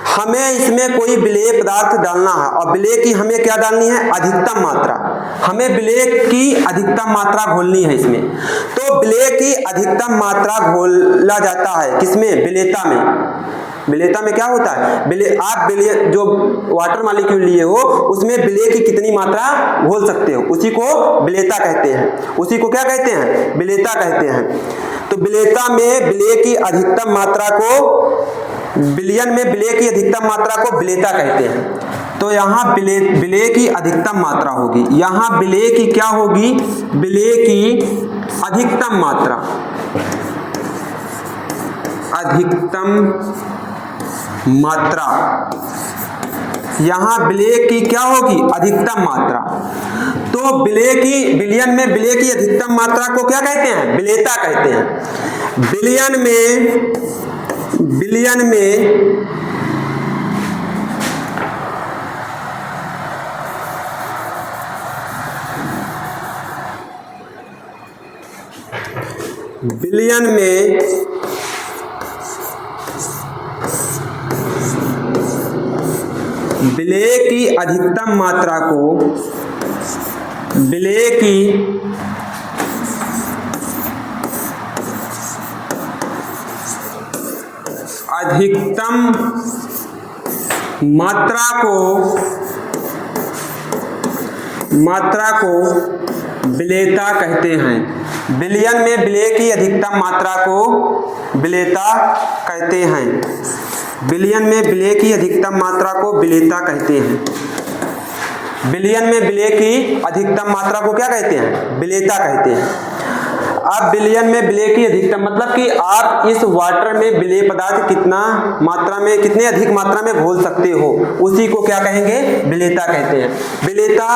[SPEAKER 1] हमें इसमें कोई विलेय पदार्थ डालना है और विलेय की हमें क्या डालनी है? अधिकतम मात्रा। हमें विलेय की अधिकतम मात्रा घोलनी है इसमें। तो विलेय की अधिकतम मात्रा घोला जाता है किसमें? विलेयता में। विलेयता में क्या होता है? आप विलेय जो वाटर मॉलिक्यूल लिए हो उसमें विलेय की कितनी मात्रा घोल सकते हो, उसी को विलेयता कहते हैं। उसी को क्या कहते हैं? विलेयता कहते हैं। तो विलेयता में विलेय की अधिकतम मात्रा को, विलयन में विलेय की अधिकतम मात्रा को विलेयता कहते हैं। तो यहाँ विलेय की अधिकतम मात्रा होगी। यहाँ विलेय की क्या होगी? विलेय की अधिकतम मात्रा, अधिकतम मात्रा, यहाँ विलेय की क्या होगी? अधिकतम मात्रा। तो विलेय की, विलयन में विलेय की अधिकतम मात्रा को क्या कहते हैं? विलेयता कहते हैं। विलयन में विलयन में विलेय की अधिकतम मात्रा को, विलेय की अधिकतम मात्रा को विलेयता कहते हैं। विलयन में विलेय की अधिकतम मात्रा को विलेयता कहते हैं। विलयन में विलेय की अधिकतम मात्रा को विलेयता कहते हैं। विलयन में विलेय की अधिकतम मात्रा को क्या कहते हैं? विलेयता कहते हैं। अब विलयन में विलेय की अधिकतम मतलब कि आप इस वाटर में विलेय पदार्थ कितना मात्रा में, कितने अधिक मात्रा में घोल सकते हो, उसी को क्या कहेंगे? विलेयता कहते हैं। विलेयता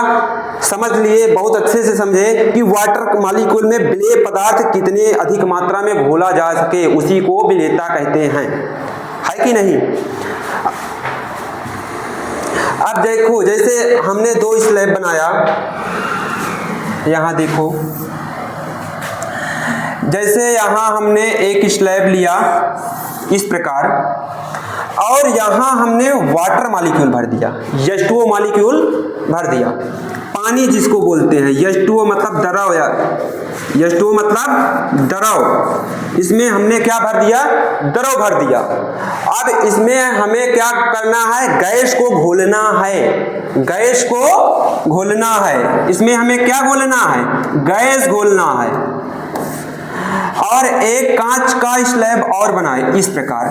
[SPEAKER 1] समझ लिए, बहुत अच्छे से समझे कि वाटर मॉलिक्यूल में विलेय पदार्थ कितने अधिक मात्रा में घोला जा सके, उसी को विलेयता कहते हैं, है कि नहीं? अब देखो, जैसे हमने 2 स्लैब बनाया, यहां देखो, जैसे यहां हमने एक स्लैब लिया इस प्रकार, और यहां हमने वाटर मॉलिक्यूल भर दिया, H2O मॉलिक्यूल भर दिया, पानी जिसको बोलते हैं। H2O मतलब द्रव, H2O मतलब द्रव। इसमें हमने क्या भर दिया? द्रव भर दिया। अब इसमें हमें क्या करना है? गैस को घोलना है, गैस को घोलना है। इसमें हमें क्या घोलना है? गैस घोलना है। और एक कांच का स्लैब और बनाए इस प्रकार।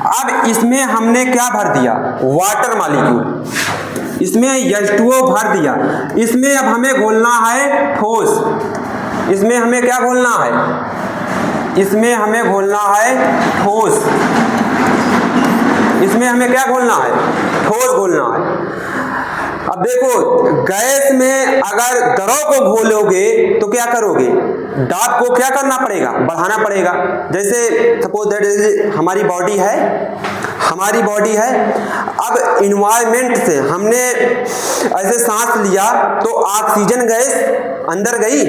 [SPEAKER 1] अब इसमें हमने क्या भर दिया? Water molecule. इसमें H2O भर दिया। इसमें अब हमें घोलना है ठोस। इसमें हमें क्या घोलना है? इसमें हमें घोलना है ठोस। इसमें हमें क्या घोलना है? ठोस घोलना है। अब देखो, गैस में अगर द्रव को घोलोगे तो क्या करोगे? दाब को क्या करना पड़ेगा? बढ़ाना पड़ेगा। जैसे सपोज दैट हमारी बॉडी है, हमारी बॉडी है। अब इन्वायरमेंट से हमने ऐसे सांस लिया तो ऑक्सीजन गैस अंदर गई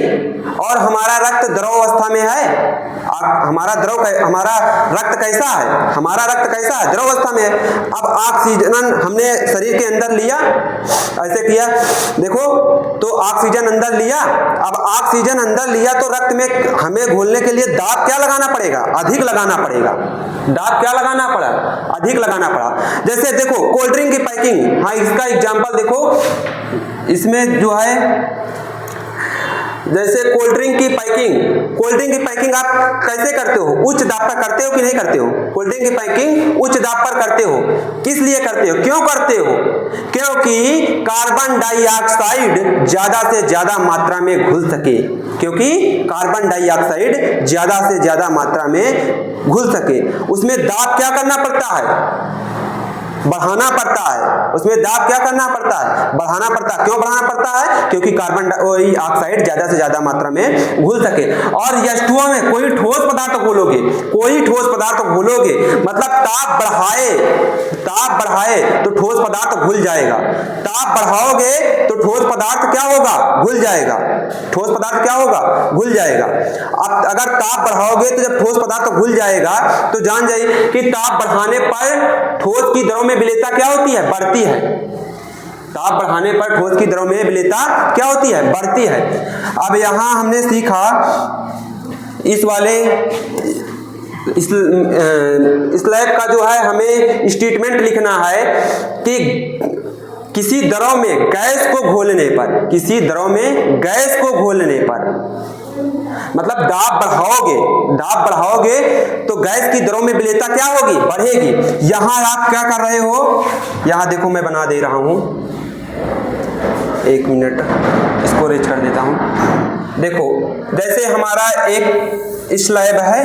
[SPEAKER 1] और हमारा रक्त द्रव अवस्था में है। हमारा रक्त कैसा है? हमारा रक्त कैसा है? द्रव अवस्था में है। अब ऑक्सीजन हमने शरीर के अंदर लिया, ऐसे किया, देखो, तो ऑक्सीजन अंदर लिया। अब ऑक्सीजन अंदर लिया तो रक्त में हमें घोलने के लिए दाब क्या लगाना पड़ेगा? अधिक लगाना पड़ेगा। दाब क्या लगाना पड़ा? अधिक लगाना पड़ा। जैसे देखो, कोल्ड ड्रिंक की पैकिंग, हाँ, इसका एग्जांपल देखो, इसमें जो है, जैसे कोल्ड ड्रिंक की पैकिंग आप कैसे करते हो? उच्च दाब पर करते हो कि नहीं करते हो? कोल्ड ड्रिंक की पैकिंग उच्च दाब पर करते हो। किस लिए करते हो? क्यों करते हो? क्योंकि कार्बन डाइऑक्साइड ज्यादा से ज्यादा मात्रा में घुल सके, क्योंकि कार्बन डाइऑक्साइड ज्यादा से ज्यादा मात्रा में घुल सके। उसमें दाब क्या करना पड़ता है? बढ़ाना पड़ता है। उसमें दाब क्या करना पड़ता है? बढ़ाना पड़ता है। क्यों बढ़ाना पड़ता है? क्योंकि कार्बन डाइऑक्साइड ज्यादा से ज्यादा मात्रा में घुल सके। और H2O में कोई ठोस पदार्थ घोलोगे, मतलब ताप बढ़ाए तो ठोस पदार्थ घुल जाएगा। ताप बढ़ाओगे तो ठोस पदार्थ क्या होगा? घुल जाएगा। ठोस पदार्थ क्या होगा? घुल जाएगा। अब अगर ताप बढ़ाओगे तो जब ठोस पदार्थ घुल जाएगा तो जान जाइए कि ताप बढ़ाने पर ठोस की द्रव में विलेयता क्या होती है? बढ़ती है। ताप बढ़ाने पर ठोस की द्रव में विलेयता क्या होती है? बढ़ती है। अब यहां हमने सीखा, इस वाले स्लैब का जो है हमें स्टेटमेंट लिखना है कि किसी द्रव में गैस को घोलने पर, किसी द्रव में गैस को घोलने पर मतलब दाब बढ़ाओगे तो गैस की दरों में विलेयता क्या होगी, बढ़ेगी। यहां आप क्या कर रहे हो, यहां देखो मैं बना दे रहा हूं, एक मिनट इसको रेज कर देता हूं। देखो जैसे हमारा एक स्लैब है,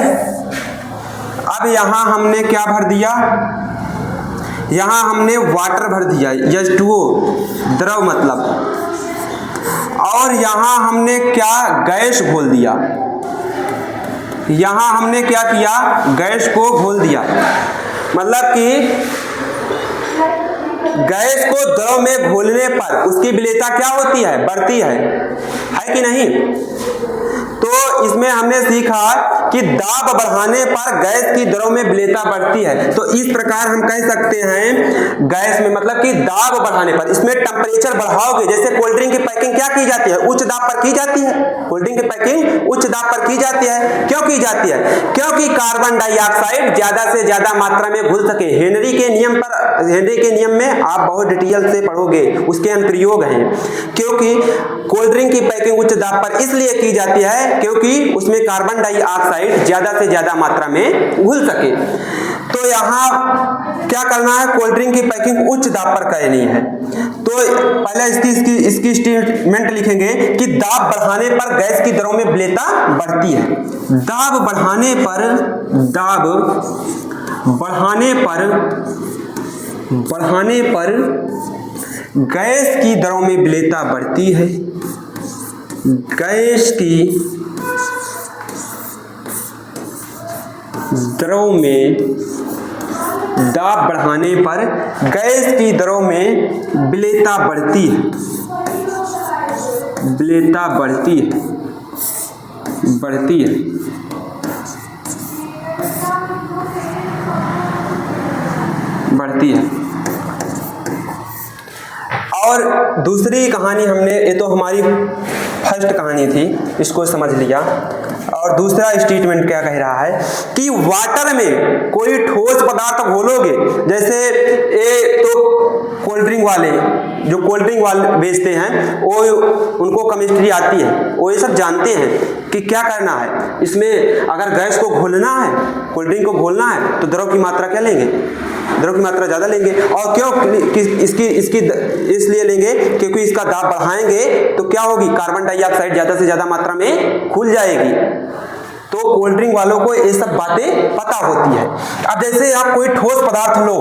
[SPEAKER 1] अब यहां हमने क्या भर दिया, यहां हमने वाटर भर दिया H2O द्रव मतलब, और यहां हमने क्या गैस घोल दिया, यहां हमने क्या किया, गैस को घोल दिया। मतलब कि गैस को द्रव में घोलने पर उसकी विलेयता क्या होती है, बढ़ती है कि नहीं। तो इसमें हमने सीखा कि दाब बढ़ाने पर गैस की दरों में विलेयता बढ़ती है। तो इस प्रकार हम कह सकते हैं गैस में, मतलब कि दाब बढ़ाने पर, इसमें टेम्परेचर बढ़ाओगे, जैसे कोल्ड ड्रिंक की पैकिंग क्या की जाती है, उच्च दाब पर की जाती है। कोल्ड ड्रिंक की पैकिंग उच्च दाब पर की जाती है। क्यों की जाती है, क्योंकि कार्बन डाइऑक्साइड ज्यादा से ज्यादा मात्रा में घुल सके। हेनरी के नियम में आप बहुत डिटेल से पढ़ोगे, उसके अनुप्रयोग हैं। क्योंकि कोल्ड ड्रिंक की पैकिंग उच्च दाब पर इसलिए की जाती है क्योंकि उसमें कार्बन डाइऑक्साइड ज्यादा से ज्यादा मात्रा में घुल सके। तो यहाँ क्या करना है, कोल्ड ड्रिंक की पैकिंग उच्च दाब पर करनी है। तो पहले इसकी स्टेटमेंट लिखेंगे कि दाब बढ़ाने पर गैस की दरों में विलेयता बढ़ती है। दाब बढ़ाने पर गैस की दरों में विलेयता बढ़ती है। गैस की दरों में, दाब बढ़ाने पर गैस की दरों में विलेयता बढ़ती है, विलेयता बढ़ती है। और दूसरी कहानी हमने, ये तो हमारी फर्स्ट कहानी थी, इसको समझ लिया। और दूसरा स्टेटमेंट क्या कह रहा है कि वाटर में कोई ठोस पदार्थ घोलोगे, जैसे ये तो कोल्ड ड्रिंक वाले, जो कोल्ड ड्रिंक वाले बेचते हैं, वो उनको केमिस्ट्री आती है, वो ये सब जानते हैं कि क्या करना है इसमें। अगर गैस को घोलना है, कोल्ड ड्रिंक को घोलना है, तो द्रव की मात्रा क्या लेंगे, द्रव की मात्रा ज़्यादा लेंगे। और क्यों, इसकी इसलिए लेंगे क्योंकि इसका दाब बढ़ाएंगे तो क्या होगी, कार्बन डाइऑक्साइड ज़्यादा से ज़्यादा मात्रा में घुल जाएगी। तो कोल्ड ड्रिंक वालों को ये सब बातें पता होती है। अब जैसे आप कोई ठोस पदार्थ लो,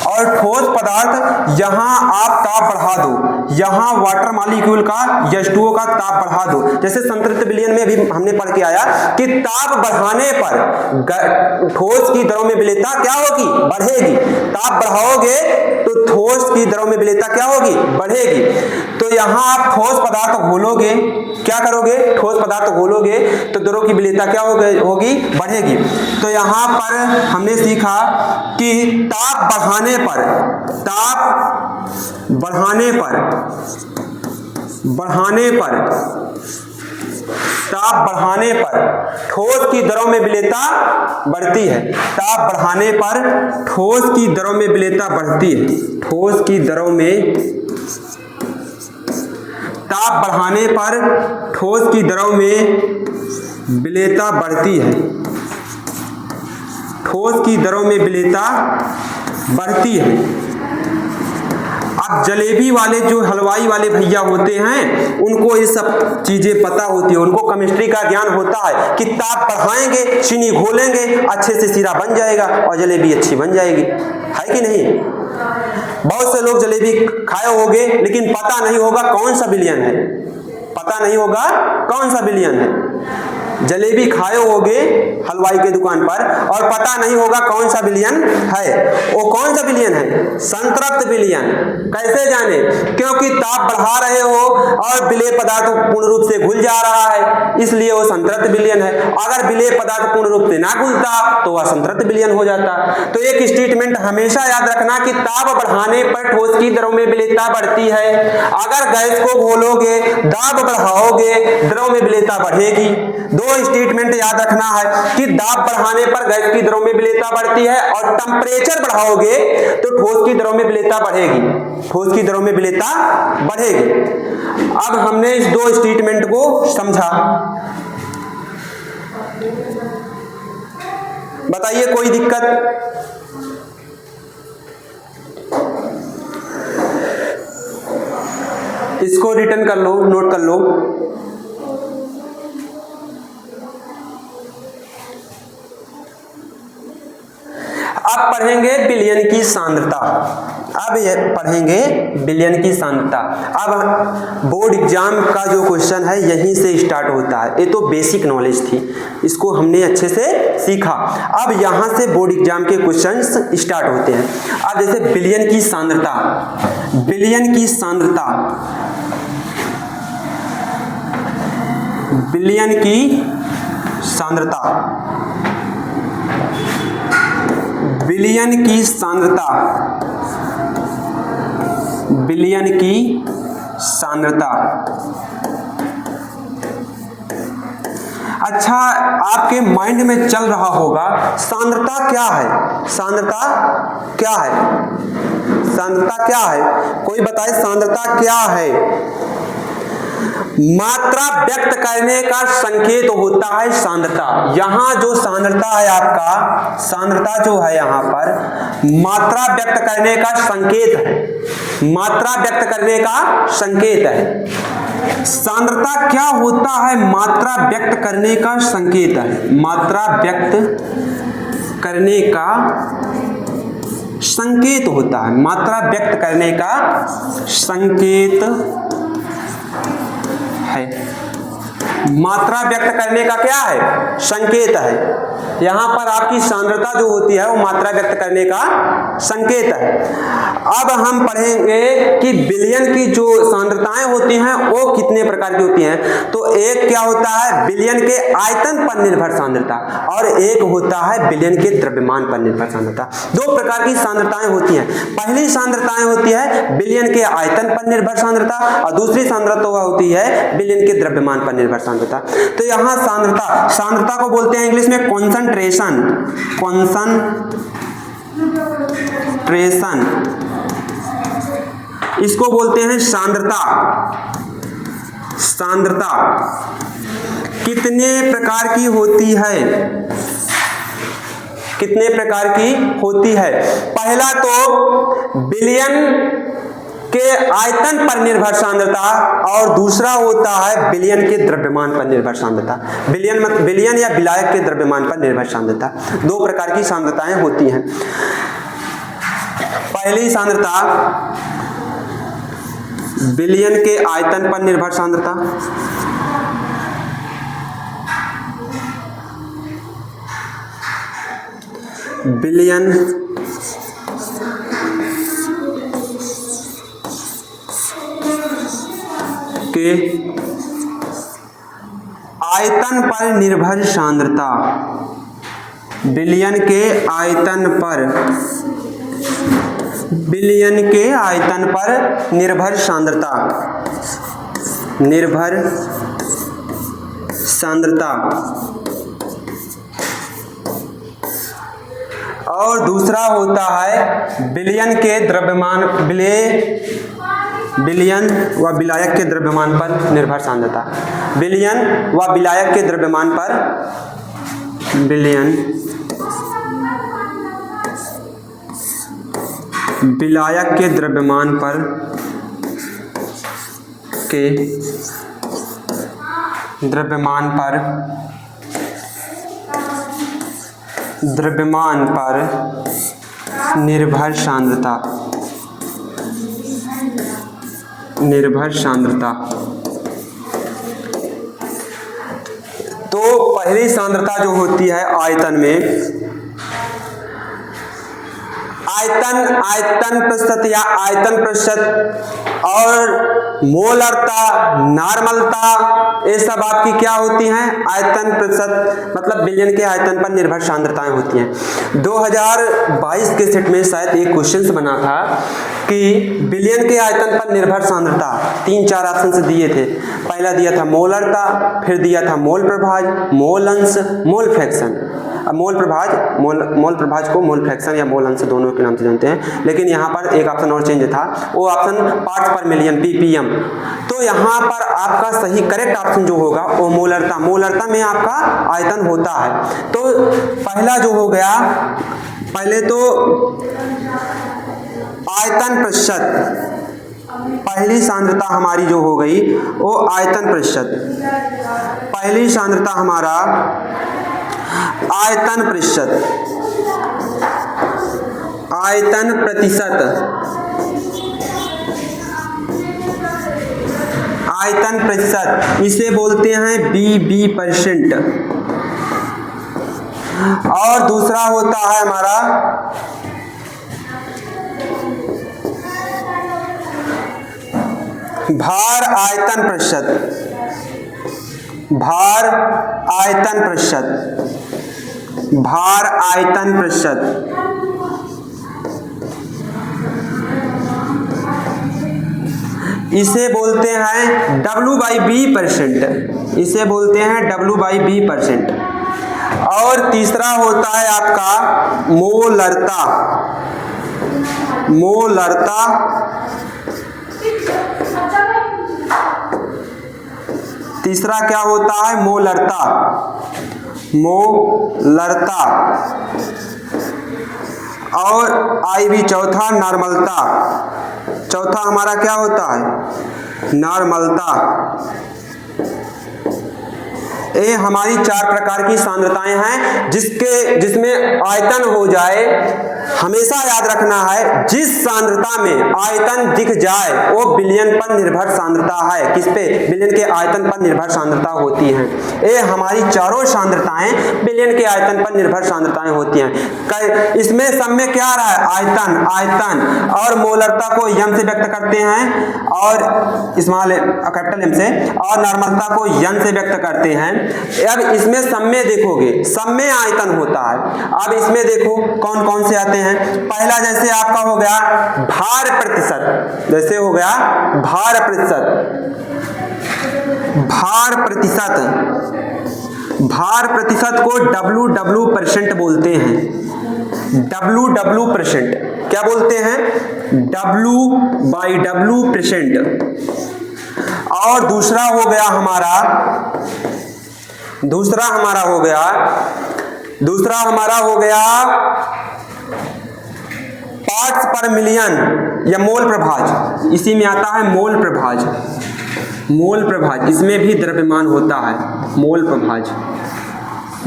[SPEAKER 1] और ठोस पदार्थ यहाँ आप ताप बढ़ा दो, यहाँ वाटर मॉलिक्यूल का H2O का ताप बढ़ा दो। जैसे संतृप्त विलयन में भी हमने पढ़ के आया कि ताप बढ़ाने पर ठोस की दरों में विलेयता क्या होगी, बढ़ेगी। ताप बढ़ाओगे तो ठोस की दरों में विलेयता क्या होगी, बढ़ेगी। तो यहाँ आप ठोस पदार्थ घोलोगे, क्या करोगे, ठोस पदार्थ घोलोगे तो दरों की विलेयता क्या होगी, बढ़ेगी। तो यहाँ पर हमने सीखा कि ताप बढ़ाने पर ठोस की दरों में विलेयता बढ़ती है। ताप बढ़ाने पर ठोस की दरों में विलेयता बढ़ती है। ताप बढ़ाने पर ठोस की दरों में विलेयता बढ़ती है। अब जलेबी वाले, जो हलवाई वाले भैया होते हैं, उनको ये सब चीजें पता होती है, उनको केमिस्ट्री का ज्ञान होता है कि ताप बढ़ाएंगे, चीनी घोलेंगे, अच्छे से सीरा बन जाएगा और जलेबी अच्छी बन जाएगी, है कि नहीं। बहुत से लोग जलेबी खाए होंगे लेकिन पता नहीं होगा कौन सा विलयन है, जलेबी खाए होगे हलवाई के दुकान पर और पता नहीं होगा कौन सा विलयन है। वो कौन सा विलयन है, संतृप्त विलयन। कैसे जाने, क्योंकि ताप बढ़ा रहे हो और विलेय पदार्थ पूर्ण रूप से घुल जा रहा है, इसलिए वो संतृप्त विलयन है। अगर विलेय पदार्थ पूर्ण रूप से ना घुलता तो वह संतृप्त विलयन हो जाता। तो एक स्टेटमेंट हमेशा याद रखना कि ताप बढ़ाने पर ठोस की दरों में विलेयता बढ़ती है। अगर गैस को घोलोगे, दाब बढ़ाओगे, द्रव में विलेयता बढ़ेगी। दो स्टेटमेंट याद रखना है कि दाब बढ़ाने पर गैस की दरों में विलेयता बढ़ती है और टेम्परेचर बढ़ाओगे तो ठोस की दरों में विलेयता बढ़ेगी। अब हमने इस दो स्टेटमेंट को समझा। बताइए कोई दिक्कत? इसको रिटर्न कर लो, नोट कर लो। अब पढ़ेंगे विलयन की सांद्रता। अब ये पढ़ेंगे विलयन की सांद्रता। अब बोर्ड एग्जाम का जो क्वेश्चन है यहीं से स्टार्ट होता है। ये तो बेसिक नॉलेज थी, इसको हमने अच्छे से सीखा। अब यहां से बोर्ड एग्जाम के क्वेश्चंस स्टार्ट होते हैं। अब जैसे विलयन की सांद्रता, विलयन की सांद्रता, विलयन की सांद्रता, विलयन की सांद्रता, विलयन की सांद्रता। अच्छा, आपके माइंड में चल रहा होगा सांद्रता क्या है? सांद्रता क्या है? सांद्रता क्या है? कोई बताए सांद्रता क्या है? मात्रा व्यक्त करने का संकेत होता है सांद्रता। यहां जो सांद्रता है आपका, सांद्रता जो है यहां पर मात्रा व्यक्त करने का संकेत है, मात्रा व्यक्त करने का संकेत है। सांद्रता क्या होता है? मात्रा व्यक्त करने का संकेत है, मात्रा व्यक्त करने का संकेत होता है, मात्रा व्यक्त करने का संकेत है। मात्रा व्यक्त करने का क्या है? संकेत है। यहां पर आपकी सांद्रता जो होती है वो मात्रा व्यक्त करने का संकेत है। अब हम पढ़ेंगे कि विलयन की जो सांद्रताएं होती हैं वो कितने प्रकार की होती हैं। तो एक क्या होता है? विलयन के आयतन पर निर्भर सांद्रता, और एक होता है विलयन के द्रव्यमान पर निर्भर सांद्रता। दो प्रकार की सांद्रताएं होती हैं। पहली सांद्रताएं होती है विलयन के आयतन पर निर्भर सांद्रता, और दूसरी सांद्रता होती है विलयन के द्रव्यमान पर निर्भर सांद्रता। तो यहां सांद्रता, सांद्रता को बोलते हैं इंग्लिश में कॉन्सेंट्रेशन, कॉन्सेंट्रेशन, इसको बोलते हैं सांद्रता। सांद्रता कितने प्रकार की होती है? कितने प्रकार की होती है? पहला तो विलयन के आयतन पर निर्भर सांद्रता, और दूसरा होता है विलयन के द्रव्यमान पर निर्भर सांद्रता। विलयन या विलायक के द्रव्यमान पर निर्भर सांद्रता। दो प्रकार की सांद्रताएं होती हैं। पहली सांद्रता विलयन के आयतन पर निर्भर सांद्रता, विलयन के आयतन पर निर्भर सांद्रता, विलयन के आयतन पर, विलयन के आयतन पर निर्भर सांद्रता, निर्भर सांद्रता। और दूसरा होता है विलयन के द्रव्यमान, विलयन व विलायक के द्रव्यमान पर निर्भर सांद्रता। विलयन व विलायक के द्रव्यमान पर, विलयन विलायक के द्रव्यमान पर के द्रव्यमान पर, द्रव्यमान पर निर्भर सांद्रता, निर्भर सांद्रता। तो पहली सांद्रता जो होती है आयतन में, आयतन प्रतिशत या आयतन प्रतिशत और मोलरता, नॉर्मलता, ये सब आपकी क्या होती हैं? आयतन प्रतिशत, मतलब विलयन के आयतन पर निर्भर सांद्रताएं होती हैं। 2022 के सेट में शायद एक क्वेश्चन बना था कि विलयन के आयतन पर निर्भर सांद्रता, 3-4 ऑप्शन से दिए थे। पहला दिया था मोलरता, फिर दिया था मोल प्रभाज, मोल अंश, मोल फ्रैक्शन। अब मोल प्रभाज को मोल फ्रैक्शन या मोल अंश दोनों के नाम से जानते हैं, लेकिन यहाँ पर एक ऑप्शन और चेंज था, वो ऑप्शन पार्ट्स पर मिलियन ppm। तो यहाँ पर आपका सही करेक्ट ऑप्शन जो होगा वो मोलरता में आपका आयतन होता है। तो पहला जो हो गया, पहले तो आयतन प्रतिशत, पहली सांद्रता हमारी जो हो गई वो आयतन प्रतिशत, पहली सांद्रता हमारा आयतन प्रतिशत, आयतन प्रतिशत, आयतन प्रतिशत, इसे बोलते हैं BB%। और दूसरा होता है हमारा भार आयतन प्रतिशत, भार आयतन प्रतिशत, भार आयतन प्रतिशत। इसे बोलते हैं W/B%, इसे बोलते हैं W/B%। और तीसरा होता है आपका मोलरता, मोलरता, तीसरा क्या होता है मोलरता, मोलरता। और IB चौथा नॉर्मलता, चौथा हमारा क्या होता है नॉर्मलता। ये हमारी 4 प्रकार की सांद्रताएं हैं, जिसमें आयतन हो जाए, हमेशा याद रखना है जिस सांद्रता में आयतन दिख जाए वो विलयन पर निर्भर सांद्रता है। किस पे? विलयन के आयतन पर निर्भर सांद्रता होती हैं। ये हमारी चारों सांद्रताएं विलयन के आयतन पर निर्भर सांद्रताएं होती हैं। इसमें सब में क्या आ रहा है आयतन, आयतन। और मोलरता को यम से व्यक्त करते हैं और स्मॉल कैपिटल एम से, और नॉर्मलता को यन से व्यक्त करते हैं। अब इसमें सब में देखोगे, सब में आयतन होता है। अब इसमें देखो कौन कौन से आते हैं। पहला जैसे आपका हो गया भार प्रतिशत, जैसे हो गया भार प्रतिशत, भार प्रतिशत, भार प्रतिशत को WW% बोलते हैं। WW%, क्या बोलते हैं W/W%। और दूसरा हो गया हमारा, दूसरा हमारा हो गया पार्ट्स पर मिलियन या मोल प्रभाज। इसी में आता है मोल प्रभाज, मोल प्रभाज, इसमें भी द्रव्यमान होता है मोल प्रभाज,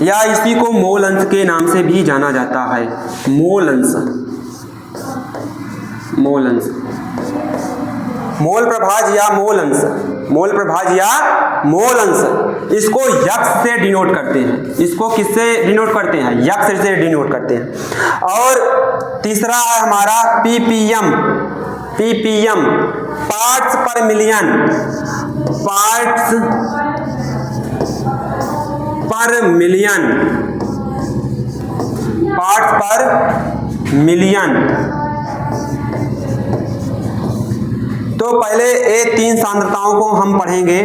[SPEAKER 1] या इसी को मोल अंश के नाम से भी जाना जाता है। मोल अंश, मोल अंश, मोल प्रभाज या मोल अंश, मोल प्रभाज या मोल अंश। इसको यक्स से डिनोट करते हैं। इसको किससे डिनोट करते हैं? यक्स से डिनोट करते हैं। और तीसरा है हमारा ppm, ppm पार्ट्स पर मिलियन, पार्ट्स पर मिलियन, पार्ट्स पर मिलियन। तो पहले ये 3 सांद्रताओं को हम पढ़ेंगे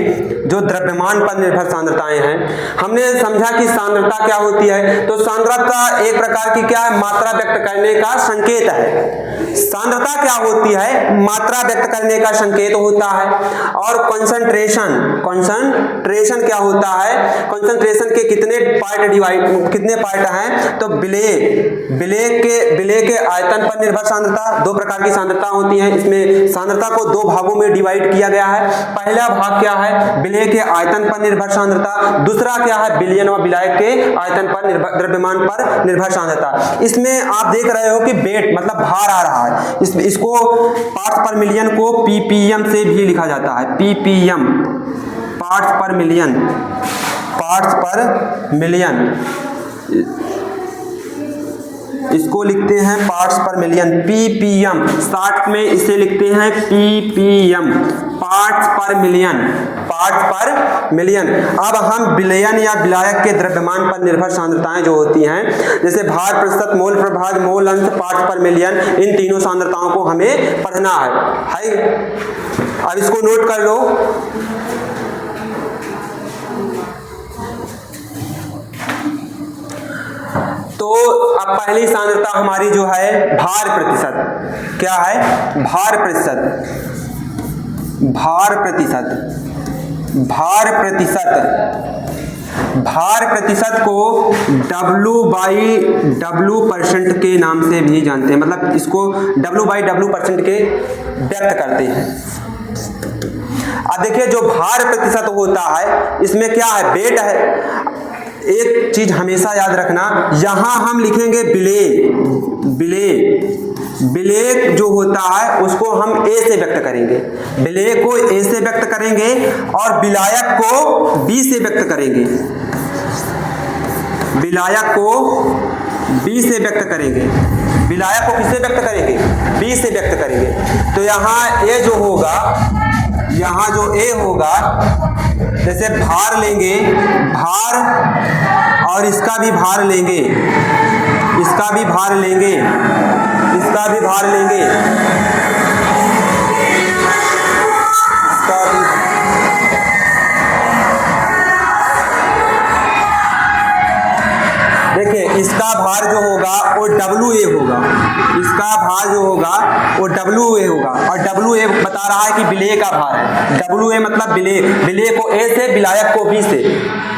[SPEAKER 1] जो द्रव्यमान पर निर्भर सांद्रताएं हैं। हमने समझा कि सांद्रता क्या होती है, तो सांद्रता एक प्रकार की क्या है, मात्रा व्यक्त करने का संकेत है। सांद्रता क्या होती है? मात्रा व्यक्त करने का संकेत होता है। और कंसंट्रेशन, कंसंट्रेशन क्या होता है? कंसंट्रेशन के कितने पार्ट हैं? तो विलेय के आयतन पर निर्भर सांद्रता, 2 प्रकार की सांद्रता होती हैं। इसमें सांद्रता को 2 भागों में डिवाइड किया गया है। पहला भाग क्या है? विलेय के आयतन पर निर्भर सांद्रता। दूसरा क्या है? विलयन व विलायक के आयतन पर निर्भर, द्रव्यमान पर निर्भर सांद्रता। इसमें आप देख रहे हो कि वेट मतलब भार आ रहा है। इसको पार्ट्स पर मिलियन को ppm से भी लिखा जाता है। ppm पार्ट्स पर मिलियन, पार्ट्स पर मिलियन, इसको लिखते हैं पार्ट्स पर मिलियन, ppm। शॉर्ट में इसे लिखते हैं ppm, पार्ट्स पर मिलियन, पार्ट्स पर मिलियन। अब हम विलयन या विलायक के द्रव्यमान पर निर्भर सांद्रताएं जो होती हैं, जैसे भार प्रतिशत, मोल प्रभाज, मोल अंश, पार्ट्स पर मिलियन, इन तीनों सांद्रताओं को हमें पढ़ना है। अब इसको नोट कर लो। पहली सांद्रता हमारी जो है भार प्रतिशत, क्या है? भार प्रतिशत, भार प्रतिशत, भार प्रतिशत, भार प्रतिशत को W/W% के नाम से भी जानते हैं, मतलब इसको W/W% के व्यक्त करते हैं। अब देखिए जो भार प्रतिशत होता है इसमें क्या है? वेट है। एक चीज हमेशा याद रखना, यहां हम लिखेंगे बिले, बिले, बिले जो होता है उसको हम ए से व्यक्त करेंगे, बिले को ए से व्यक्त करेंगे और विलायक को बी से व्यक्त करेंगे, विलायक को बी से व्यक्त करेंगे, विलायक को किससे व्यक्त करेंगे? बी से व्यक्त करेंगे। तो यहाँ ए जो होगा, यहाँ जो ए होगा, जैसे भार लेंगे, भार और इसका भी भार लेंगे, इसका भी भार लेंगे, इसका भी भार लेंगे, इसका भी। देखिए इसका भार जो होगा वो WA होगा, इसका भार जो होगा वो WA होगा, और WA बता रहा है कि विलेय का भार है। WA मतलब विलेय, विलेय को ए से, विलायक को बी से।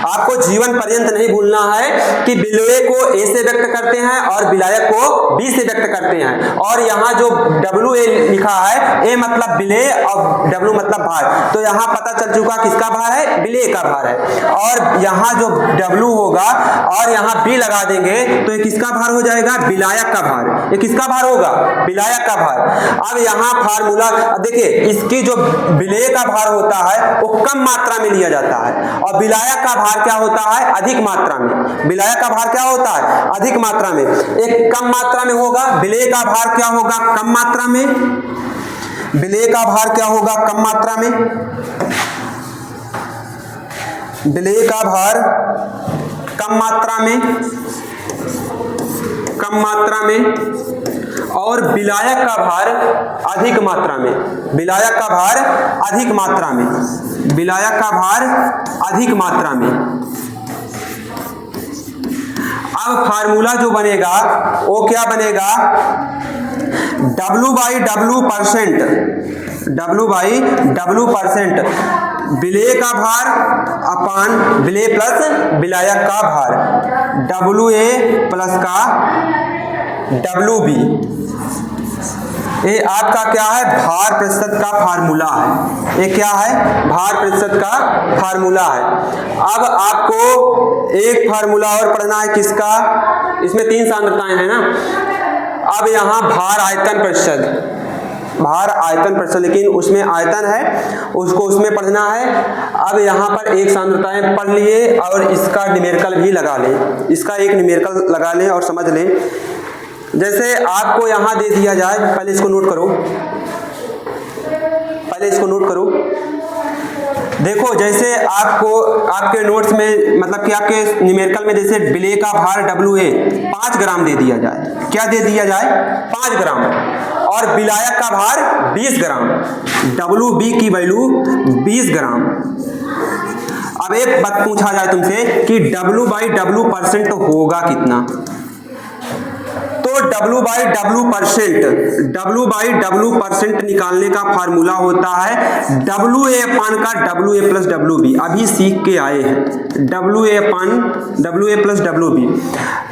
[SPEAKER 1] आपको जीवन पर्यंत नहीं भूलना है कि विलेय को ए से व्यक्त करते हैं और विलायक को बी से व्यक्त करते हैं। और यहाँ जो WA लिखा है, ए मतलब विलेय और W मतलब भार, तो यहाँ पता चल चुका किसका भार है? विलेय का भार है। और यहाँ जो W होगा और यहाँ B लगा देंगे तो ये किसका भार हो जाएगा? विलायक का भार। ये किसका भार होगा? विलायक का भार। अब यहाँ फार्मूला देखिए, इसकी जो विलेय का भार होता है वो कम मात्रा में लिया जाता है और विलायक का भार क्या होता है? अधिक मात्रा में। विलायक का भार क्या होता है? अधिक मात्रा में। एक कम मात्रा में होगा, विलेय का भार क्या होगा? कम मात्रा में। विलेय का भार क्या होगा? कम मात्रा में। विलेय का भार कम मात्रा में, कम मात्रा में, और विलायक का भार अधिक मात्रा में। विलायक का भार अधिक मात्रा में, विलायक का भार अधिक मात्रा में। अब फार्मूला जो बनेगा वो क्या बनेगा? W/W%, W/W% विलेय का भार अपान विलेय प्लस विलायक का भार, WA प्लस का WB। ये आपका क्या है? भार प्रतिशत का फार्मूला है। ये क्या है? भार प्रतिशत का फार्मूला है। अब आपको एक फार्मूला और पढ़ना है, किसका? इसमें 3 सांद्रताएं हैं ना। अब यहाँ भार आयतन प्रतिशत, भार आयतन प्रतिशत, लेकिन उसमें आयतन है, उसको उसमें पढ़ना है। अब यहाँ पर एक सांद्रताएं पढ़ लिए और इसका न्यूमेरिकल भी लगा लें, इसका एक न्यूमेरिकल लगा लें और समझ लें। जैसे आपको यहाँ दे दिया जाए, पहले इसको नोट करो, पहले इसको नोट करो। देखो जैसे आपको आपके नोट्स में, मतलब कि आपके न्यूमेरिकल में, जैसे विलेय का भार WA 5 ग्राम दे दिया जाए, क्या दे दिया जाए? 5 ग्राम, और विलायक का भार 20 ग्राम, WB की वैल्यू 20 ग्राम। अब एक बात पूछा जाए तुमसे कि W/W% होगा कितना? तो W/W% निकालने का फार्मूला होता है WA अपान का WA प्लस WB। अभी सीख के आए हैं, WA अपान WA प्लस WB।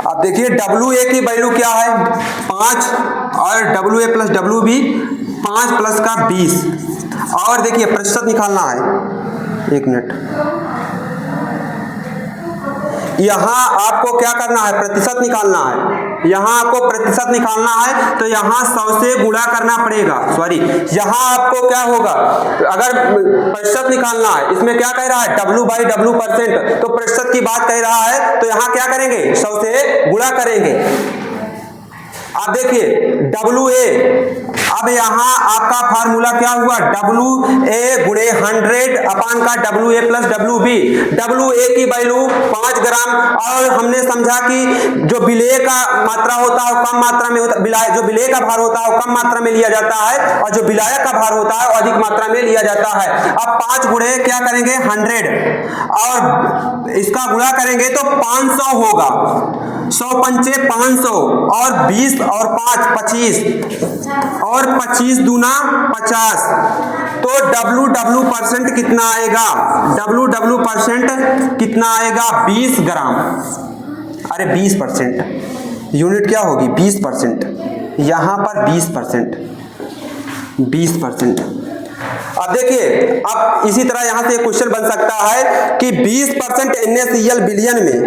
[SPEAKER 1] अब देखिए WA की वैल्यू क्या है? 5, और WA प्लस WB 5 प्लस का 20। और देखिए प्रतिशत निकालना है, 1 मिनट। यहाँ आपको क्या करना है? प्रतिशत निकालना है। यहाँ आपको प्रतिशत निकालना है तो यहाँ 100 से गुणा करना पड़ेगा। सॉरी, यहाँ आपको क्या होगा? अगर प्रतिशत निकालना है, इसमें क्या कह रहा है? W/W%, तो प्रतिशत की बात कह रहा है, तो यहाँ क्या करेंगे? 100 से गुणा करेंगे। अब देखिए WA, अब यहाँ आपका फार्मूला क्या हुआ? WA गुणे 100 अपान का WA प्लस WB। WA की वैल्यू 5 ग्राम, और हमने समझा कि जो विलेय का मात्रा होता है वो कम मात्रा में होता है, जो विलेय का भार होता है वो कम मात्रा में लिया जाता है, और जो विलायक का भार होता है वो अधिक मात्रा में लिया जाता है। अब 5 गुणे क्या करेंगे? 100, और इसका गुणा करेंगे तो 500 होगा। 100 पंचे 500 और 20 और 5 25 और 25 दूना 50। तो WW% कितना आएगा? WW% कितना आएगा? 20 ग्राम। अरे 20% यूनिट क्या होगी? 20%। यहां पर 20%। अब देखिए, अब इसी तरह यहां से क्वेश्चन बन सकता है कि 20% NaCl बिलियन में,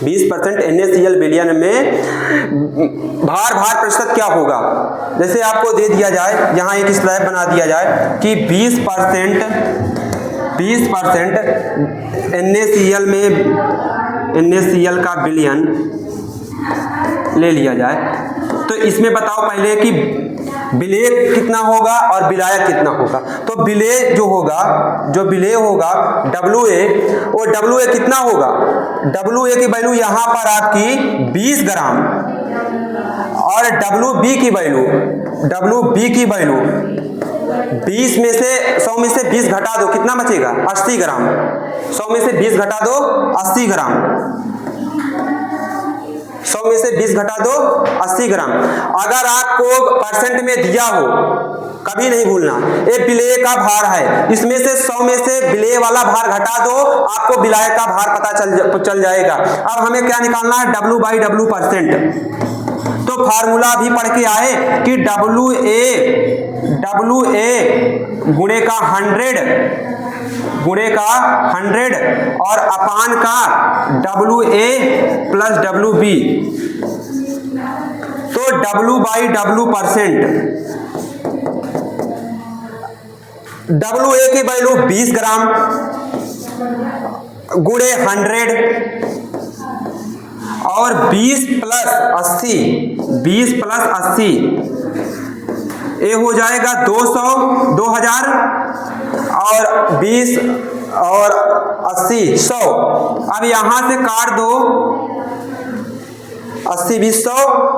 [SPEAKER 1] 20% NaCl बिलियन में भार प्रतिशत क्या होगा? जैसे आपको दे दिया जाए, यहां एक स्लैब बना दिया जाए कि 20% NaCl में NaCl का बिलियन ले लिया जाए, तो इसमें बताओ पहले कि विलेय कितना होगा और विलायक कितना होगा। तो विलेय जो होगा, WA, वो WA कितना होगा? WA की वैल्यू यहां पर आपकी 20 ग्राम और WB की वैल्यू 20 में से 100 में से 20 घटा दो, कितना बचेगा? 80 ग्राम। 100 में से 20 घटा दो, 80 ग्राम। 100 में से 20 घटा दो, 80 ग्राम। अगर आपको परसेंट में दिया हो, कभी नहीं भूलना, ये विलेय का भार है, इसमें से 100 में से विलेय वाला भार घटा दो, आपको विलायक का भार पता चल जाएगा। अब हमें क्या निकालना है? W/W%। तो फार्मूला भी पढ़ के आए कि WA गुणे का 100 और अपान का WA प्लस WB। तो W/W%, WA की वैल्यू 20 ग्राम गुणे 100 और 20 प्लस 80, ये हो जाएगा 200, 2000 और 20 और 80, 100। अब यहां से काट दो, 80 20 100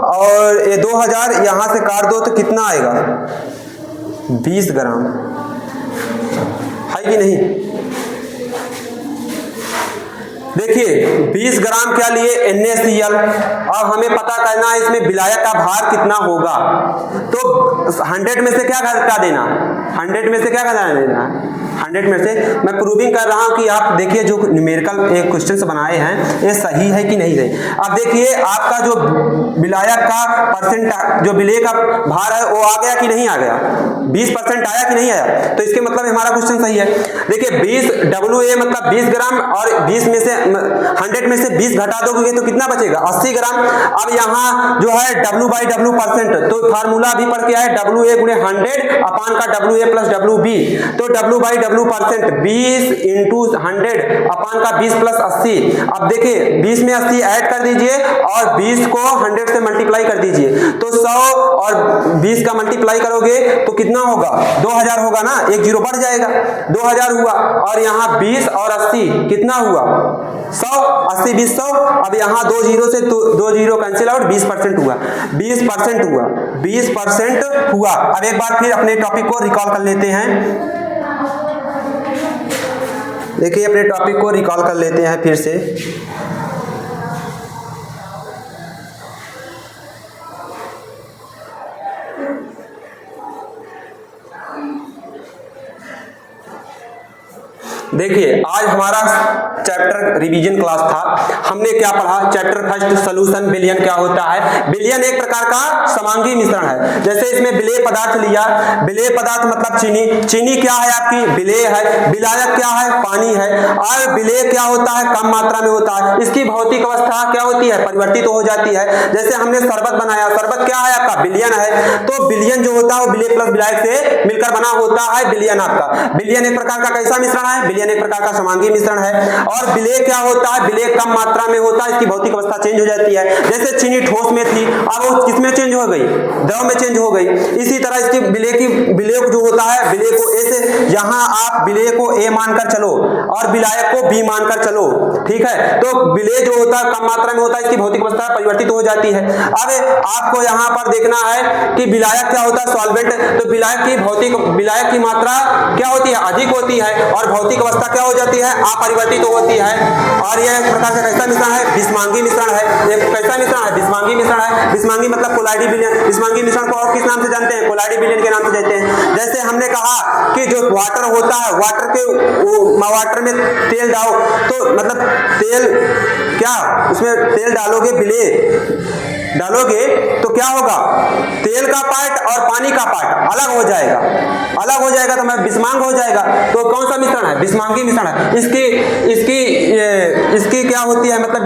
[SPEAKER 1] और ये 2000 यहां से काट दो, तो कितना आएगा? 20 ग्राम। है कि नहीं? देखिए 20 ग्राम क्या लिए? NaCl। अब हमें पता करना है इसमें विलायक का भार कितना होगा। तो 100 में से क्या घटा देना? 100 में से क्या घटा देना? 100 में से मैं प्रूविंग कर रहा हूं कि आप देखिए जो न्यूमेरिकल एक क्वेश्चन बनाए हैं ये सही है कि नहीं है। अब देखिए आपका जो विलायक का परसेंट, जो विलेय का भार है वो आ गया कि नहीं आ गया? 20% आया कि नहीं आया? तो इसके मतलब हमारा क्वेश्चन सही है। देखिए 20 WA मतलब 20 ग्राम और 20 में से 100 में से 20 घटा दोगे तो कितना बचेगा? 80 ग्राम। अब यहाँ जो है W/W%, तो फार्मूला भी पढ़ के आए, WA गुणे 100 अपान का WA प्लस WB। तो W/W% 20 इंटू 100 अपान का 20 प्लस 80। अब देखिए 20 में 80 ऐड कर दीजिए और 20 को 100 से मल्टीप्लाई कर दीजिए, तो 100 और 20 का मल्टीप्लाई करोगे तो कितना होगा? 2000 होगा ना, एक जीरो बढ़ जाएगा, 2000 हुआ। और यहाँ 20 और 80 कितना हुआ? 100, 80 20 100। अब यहाँ 2 जीरो से 2 जीरो कैंसिल आउट, 20% हुआ, 20% हुआ। अब एक बार फिर अपने टॉपिक को रिकॉल कर लेते हैं। देखिए अपने टॉपिक को रिकॉल कर लेते हैं फिर से। देखिए आज हमारा चैप्टर रिवीजन क्लास था। हमने क्या पढ़ा? चैप्टर फर्स्ट सॉल्यूशन, विलयन क्या होता है। विलयन एक प्रकार का समांगी मिश्रण है। जैसे इसमें विलेय पदार्थ लिया, विलेय पदार्थ मतलब चीनी क्या है आपकी? विलेय है। विलायक क्या है? पानी है। और विलेय क्या होता है? कम मात्रा में होता है। इसकी भौतिक अवस्था क्या होती है? परिवर्तित हो जाती है। जैसे हमने शरबत बनाया, शरबत क्या है आपका? विलयन है। तो विलयन जो होता है वो विलेय प्लस विलायक से मिलकर बना होता है विलयन आपका। विलयन एक प्रकार का कैसा मिश्रण है? विलयन एक प्रकार का समांगी मिश्रण है। और विलेय क्या होता है? विलेय कम मात्रा में होता है, इसकी भौतिक अवस्था चेंज हो जाती है। जैसे चीनी ठोस में थी, अब वो किसमें चेंज हो गई? द्रव में चेंज हो गई। इसी तरह इसकी विलेय जो होता है, विलेय को ए से, यहाँ आप विलेय को ए मानकर चलो और विलायक को बी मानकर चलो, ठीक है। तो विलेय जो होता है कम मात्रा में होता है, इसकी भौतिक अवस्था परिवर्तित हो जाती है। अब आपको यहाँ पर देखना है कि विलायक क्या होता है? सॉल्वेंट। तो विलायक की मात्रा क्या होती है? अधिक होती है और भौतिक अवस्था क्या हो जाती है? अपरिवर्तित हो होती है। और यह एक प्रकार का कैसा मिश्रण है? बिस्मांगी मिश्रण है। एक कैसा मिश्रण है? बिस्मांगी मिश्रण है। बिस्मांगी मतलब कोलाइडी विलयन। बिस्मांगी मिश्रण को और किस नाम से जानते हैं? कोलाइडी विलयन के नाम से जानते हैं। जैसे हमने कहा कि जो वाटर होता है, वाटर में तेल डालो तो मतलब तेल क्या उसमें तेल डालोगे, विलेय डालोगे तो क्या होगा? तेल का पार्ट और पानी का पार्ट अलग हो जाएगा, अलग हो जाएगा तो मैं बिस्मांग हो जाएगा। तो कौन सा मिश्रण है? बिस्मांगी मिश्रण है। इसकी क्या होती है? मतलब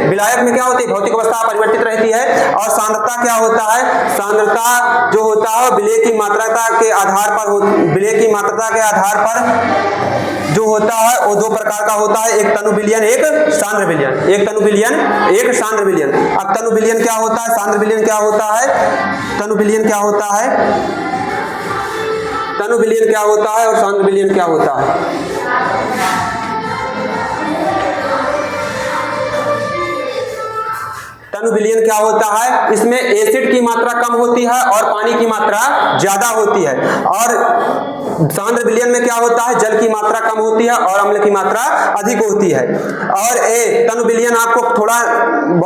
[SPEAKER 1] विलायक में क्या होती है? भौतिक अवस्था परिवर्तित रहती है। और सांद्रता क्या होता है? सांद्रता जो होता है विलेय की मात्रा के आधार पर जो होता है वो दो प्रकार का होता है, एक तनु विलयन, एक सांद्र विलयन। एक तनु विलयन, एक सांद्र विलयन। अब तनु विलयन क्या होता है? सांद्र विलयन क्या होता है? तनु विलयन क्या होता है? तनु विलयन क्या होता है और सांद्र विलयन क्या होता है? तनु विलयन क्या होता है? इसमें एसिड की मात्रा कम होती है और पानी की मात्रा ज्यादा होती है। और सांद्र विलयन में क्या होता है? जल की मात्रा कम होती है और अम्ल की मात्रा अधिक होती है। और तनु विलयन आपको थोड़ा,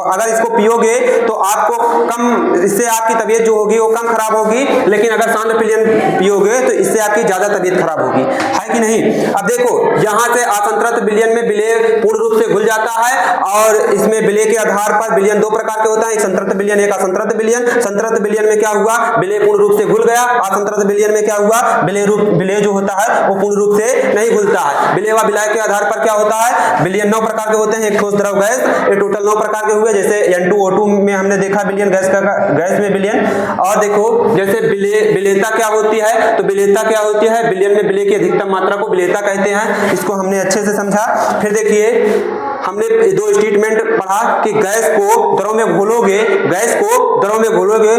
[SPEAKER 1] अगर इसको पियोगे तो आपको कम, इससे आपकी तबीयत जो होगी वो कम खराब होगी। लेकिन अगर सांद्र विलयन पियोगे तो इससे आपकी ज्यादा तबीयत खराब होगी, है कि नहीं? अब देखो यहाँ से असंतृप्त विलयन में विलेय पूर्ण रूप से घुल जाता है। और इसमें विलेय के आधार पर विलयन दो प्रकार के होता है, एक संतृप्त विलयन, एक असंतृप्त विलयन। संतृप्त विलयन में क्या हुआ? विलेय पूर्ण रूप से घुल गया। असंतृप्त विलयन में क्या हुआ? विलेय जो होता है वो पूर्ण रूप से नहीं घुलता है। विलेय व विलायक के आधार पर क्या होता है? विलयन 9 प्रकार के होते हैं। एक ठोस द्रव गैस, ये टोटल 9 प्रकार के हुए। जैसे N2O2 में हमने देखा विलयन, गैस में विलयन। और देखो जैसे विलेयता क्या होती है? तो विलेयता क्या होती है? विलयन में विलेय की अधिकतम मात्रा को विलेयता कहते हैं। इसको हमने अच्छे से समझा। फिर देखिए हमने दो स्टेटमेंट पढ़ा कि गैस को द्रव में घोलोगे,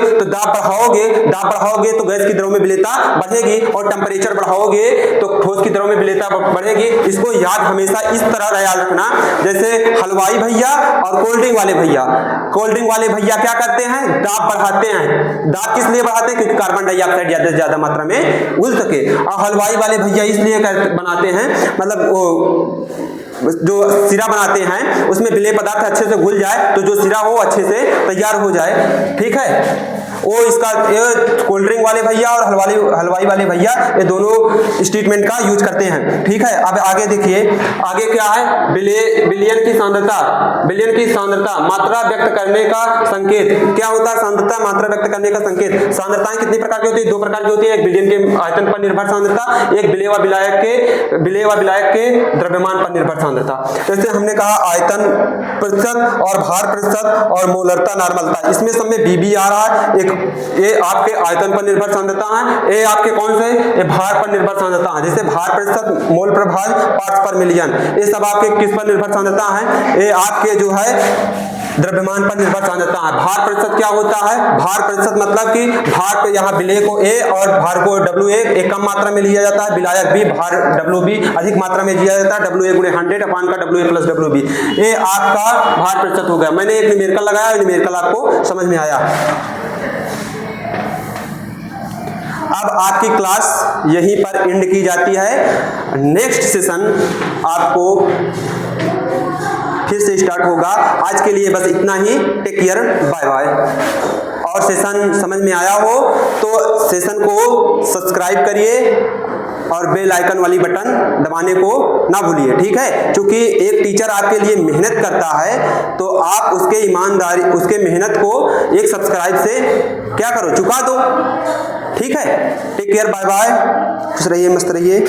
[SPEAKER 1] तो दाब बढ़ाओगे तो गैस की द्रव में विलेयता बढ़ेगी, और टेम्परेचर बढ़ाओगे तो ठोस की द्रव में विलेयता बढ़ेगी। इसको याद हमेशा इस तरह याद रखना, जैसे हलवाई भैया और कोल्ड ड्रिंक वाले भैया क्या करते हैं? दाब बढ़ाते हैं। दाब किस लिए बढ़ाते हैं? क्योंकि कार्बन डाइऑक्साइड ज्यादा से ज्यादा मात्रा में घुल सके। और हलवाई वाले भैया इसलिए बनाते हैं, मतलब वो जो सिरा बनाते हैं उसमें विलेय पदार्थ अच्छे से घुल जाए, तो जो सिरा हो अच्छे से तैयार हो जाए। ठीक है, वो इसका कोल्ड ड्रिंक वाले भैया और हलवाई वाले भैया ये दोनों स्टेटमेंट का यूज करते हैं। ठीक है, अब आगे देखिए, आगे क्या है? विलयन की सांद्रता मात्रा व्यक्त करने का संकेत। क्या होता है? सांद्रता मात्रा व्यक्त करने का संकेत। सांद्रताएं कितनी प्रकार की होती है? 2 प्रकार की होती है। एक विलयन के आयतन पर निर्भर सांद्रता, एक विलेय व विलायक के द्रव्यमान पर निर्भर सांद्रता। जैसे हमने कहा आयतन प्रतिशत और भार प्रतिशत और मोलरता नॉर्मलता, इसमें सब में बीबी आ रहा है। एक ये आपके आयतन पर निर्भर सांद्रता है, ये आपके कौन से? ये भार पर निर्भर सांद्रता है। जैसे भार प्रतिशत मोल प्रभाव पार्ट्स पर मिलियन, ये सब आपके किस पर निर्भर सांद्रता है? ये आपके जो है द्रव्यमान पर निर्भर सांद्रता है। भार प्रतिशत क्या होता है? भार प्रतिशत मतलब कि भार पे यहाँ विलेय को A और भार को WA एक कम मात्रा में लिया जाता है, विलायक B भार WB अधिक मात्रा में लिया जाता है, WA गुणे 100 अपान का WA प्लस WB। ये आपका भार प्रतिशत हो गया। मैंने एक न्यूमेरिकल लगाया, न्यूमेरिकल आपको समझ में आया। अब आपकी क्लास यहीं पर एंड की जाती है। नेक्स्ट सेशन आपको फिर से स्टार्ट होगा। आज के लिए बस इतना ही। Take care, bye bye. और सेशन समझ में आया हो तो सेशन को सब्सक्राइब करिए और बेल आइकन वाली बटन दबाने को ना भूलिए। ठीक है, क्योंकि एक टीचर आपके लिए मेहनत करता है तो आप उसके मेहनत को एक सब्सक्राइब से क्या करो, चुका दो। ठीक है, टेक केयर, बाय बाय, खुश रहिए, मस्त रहिए।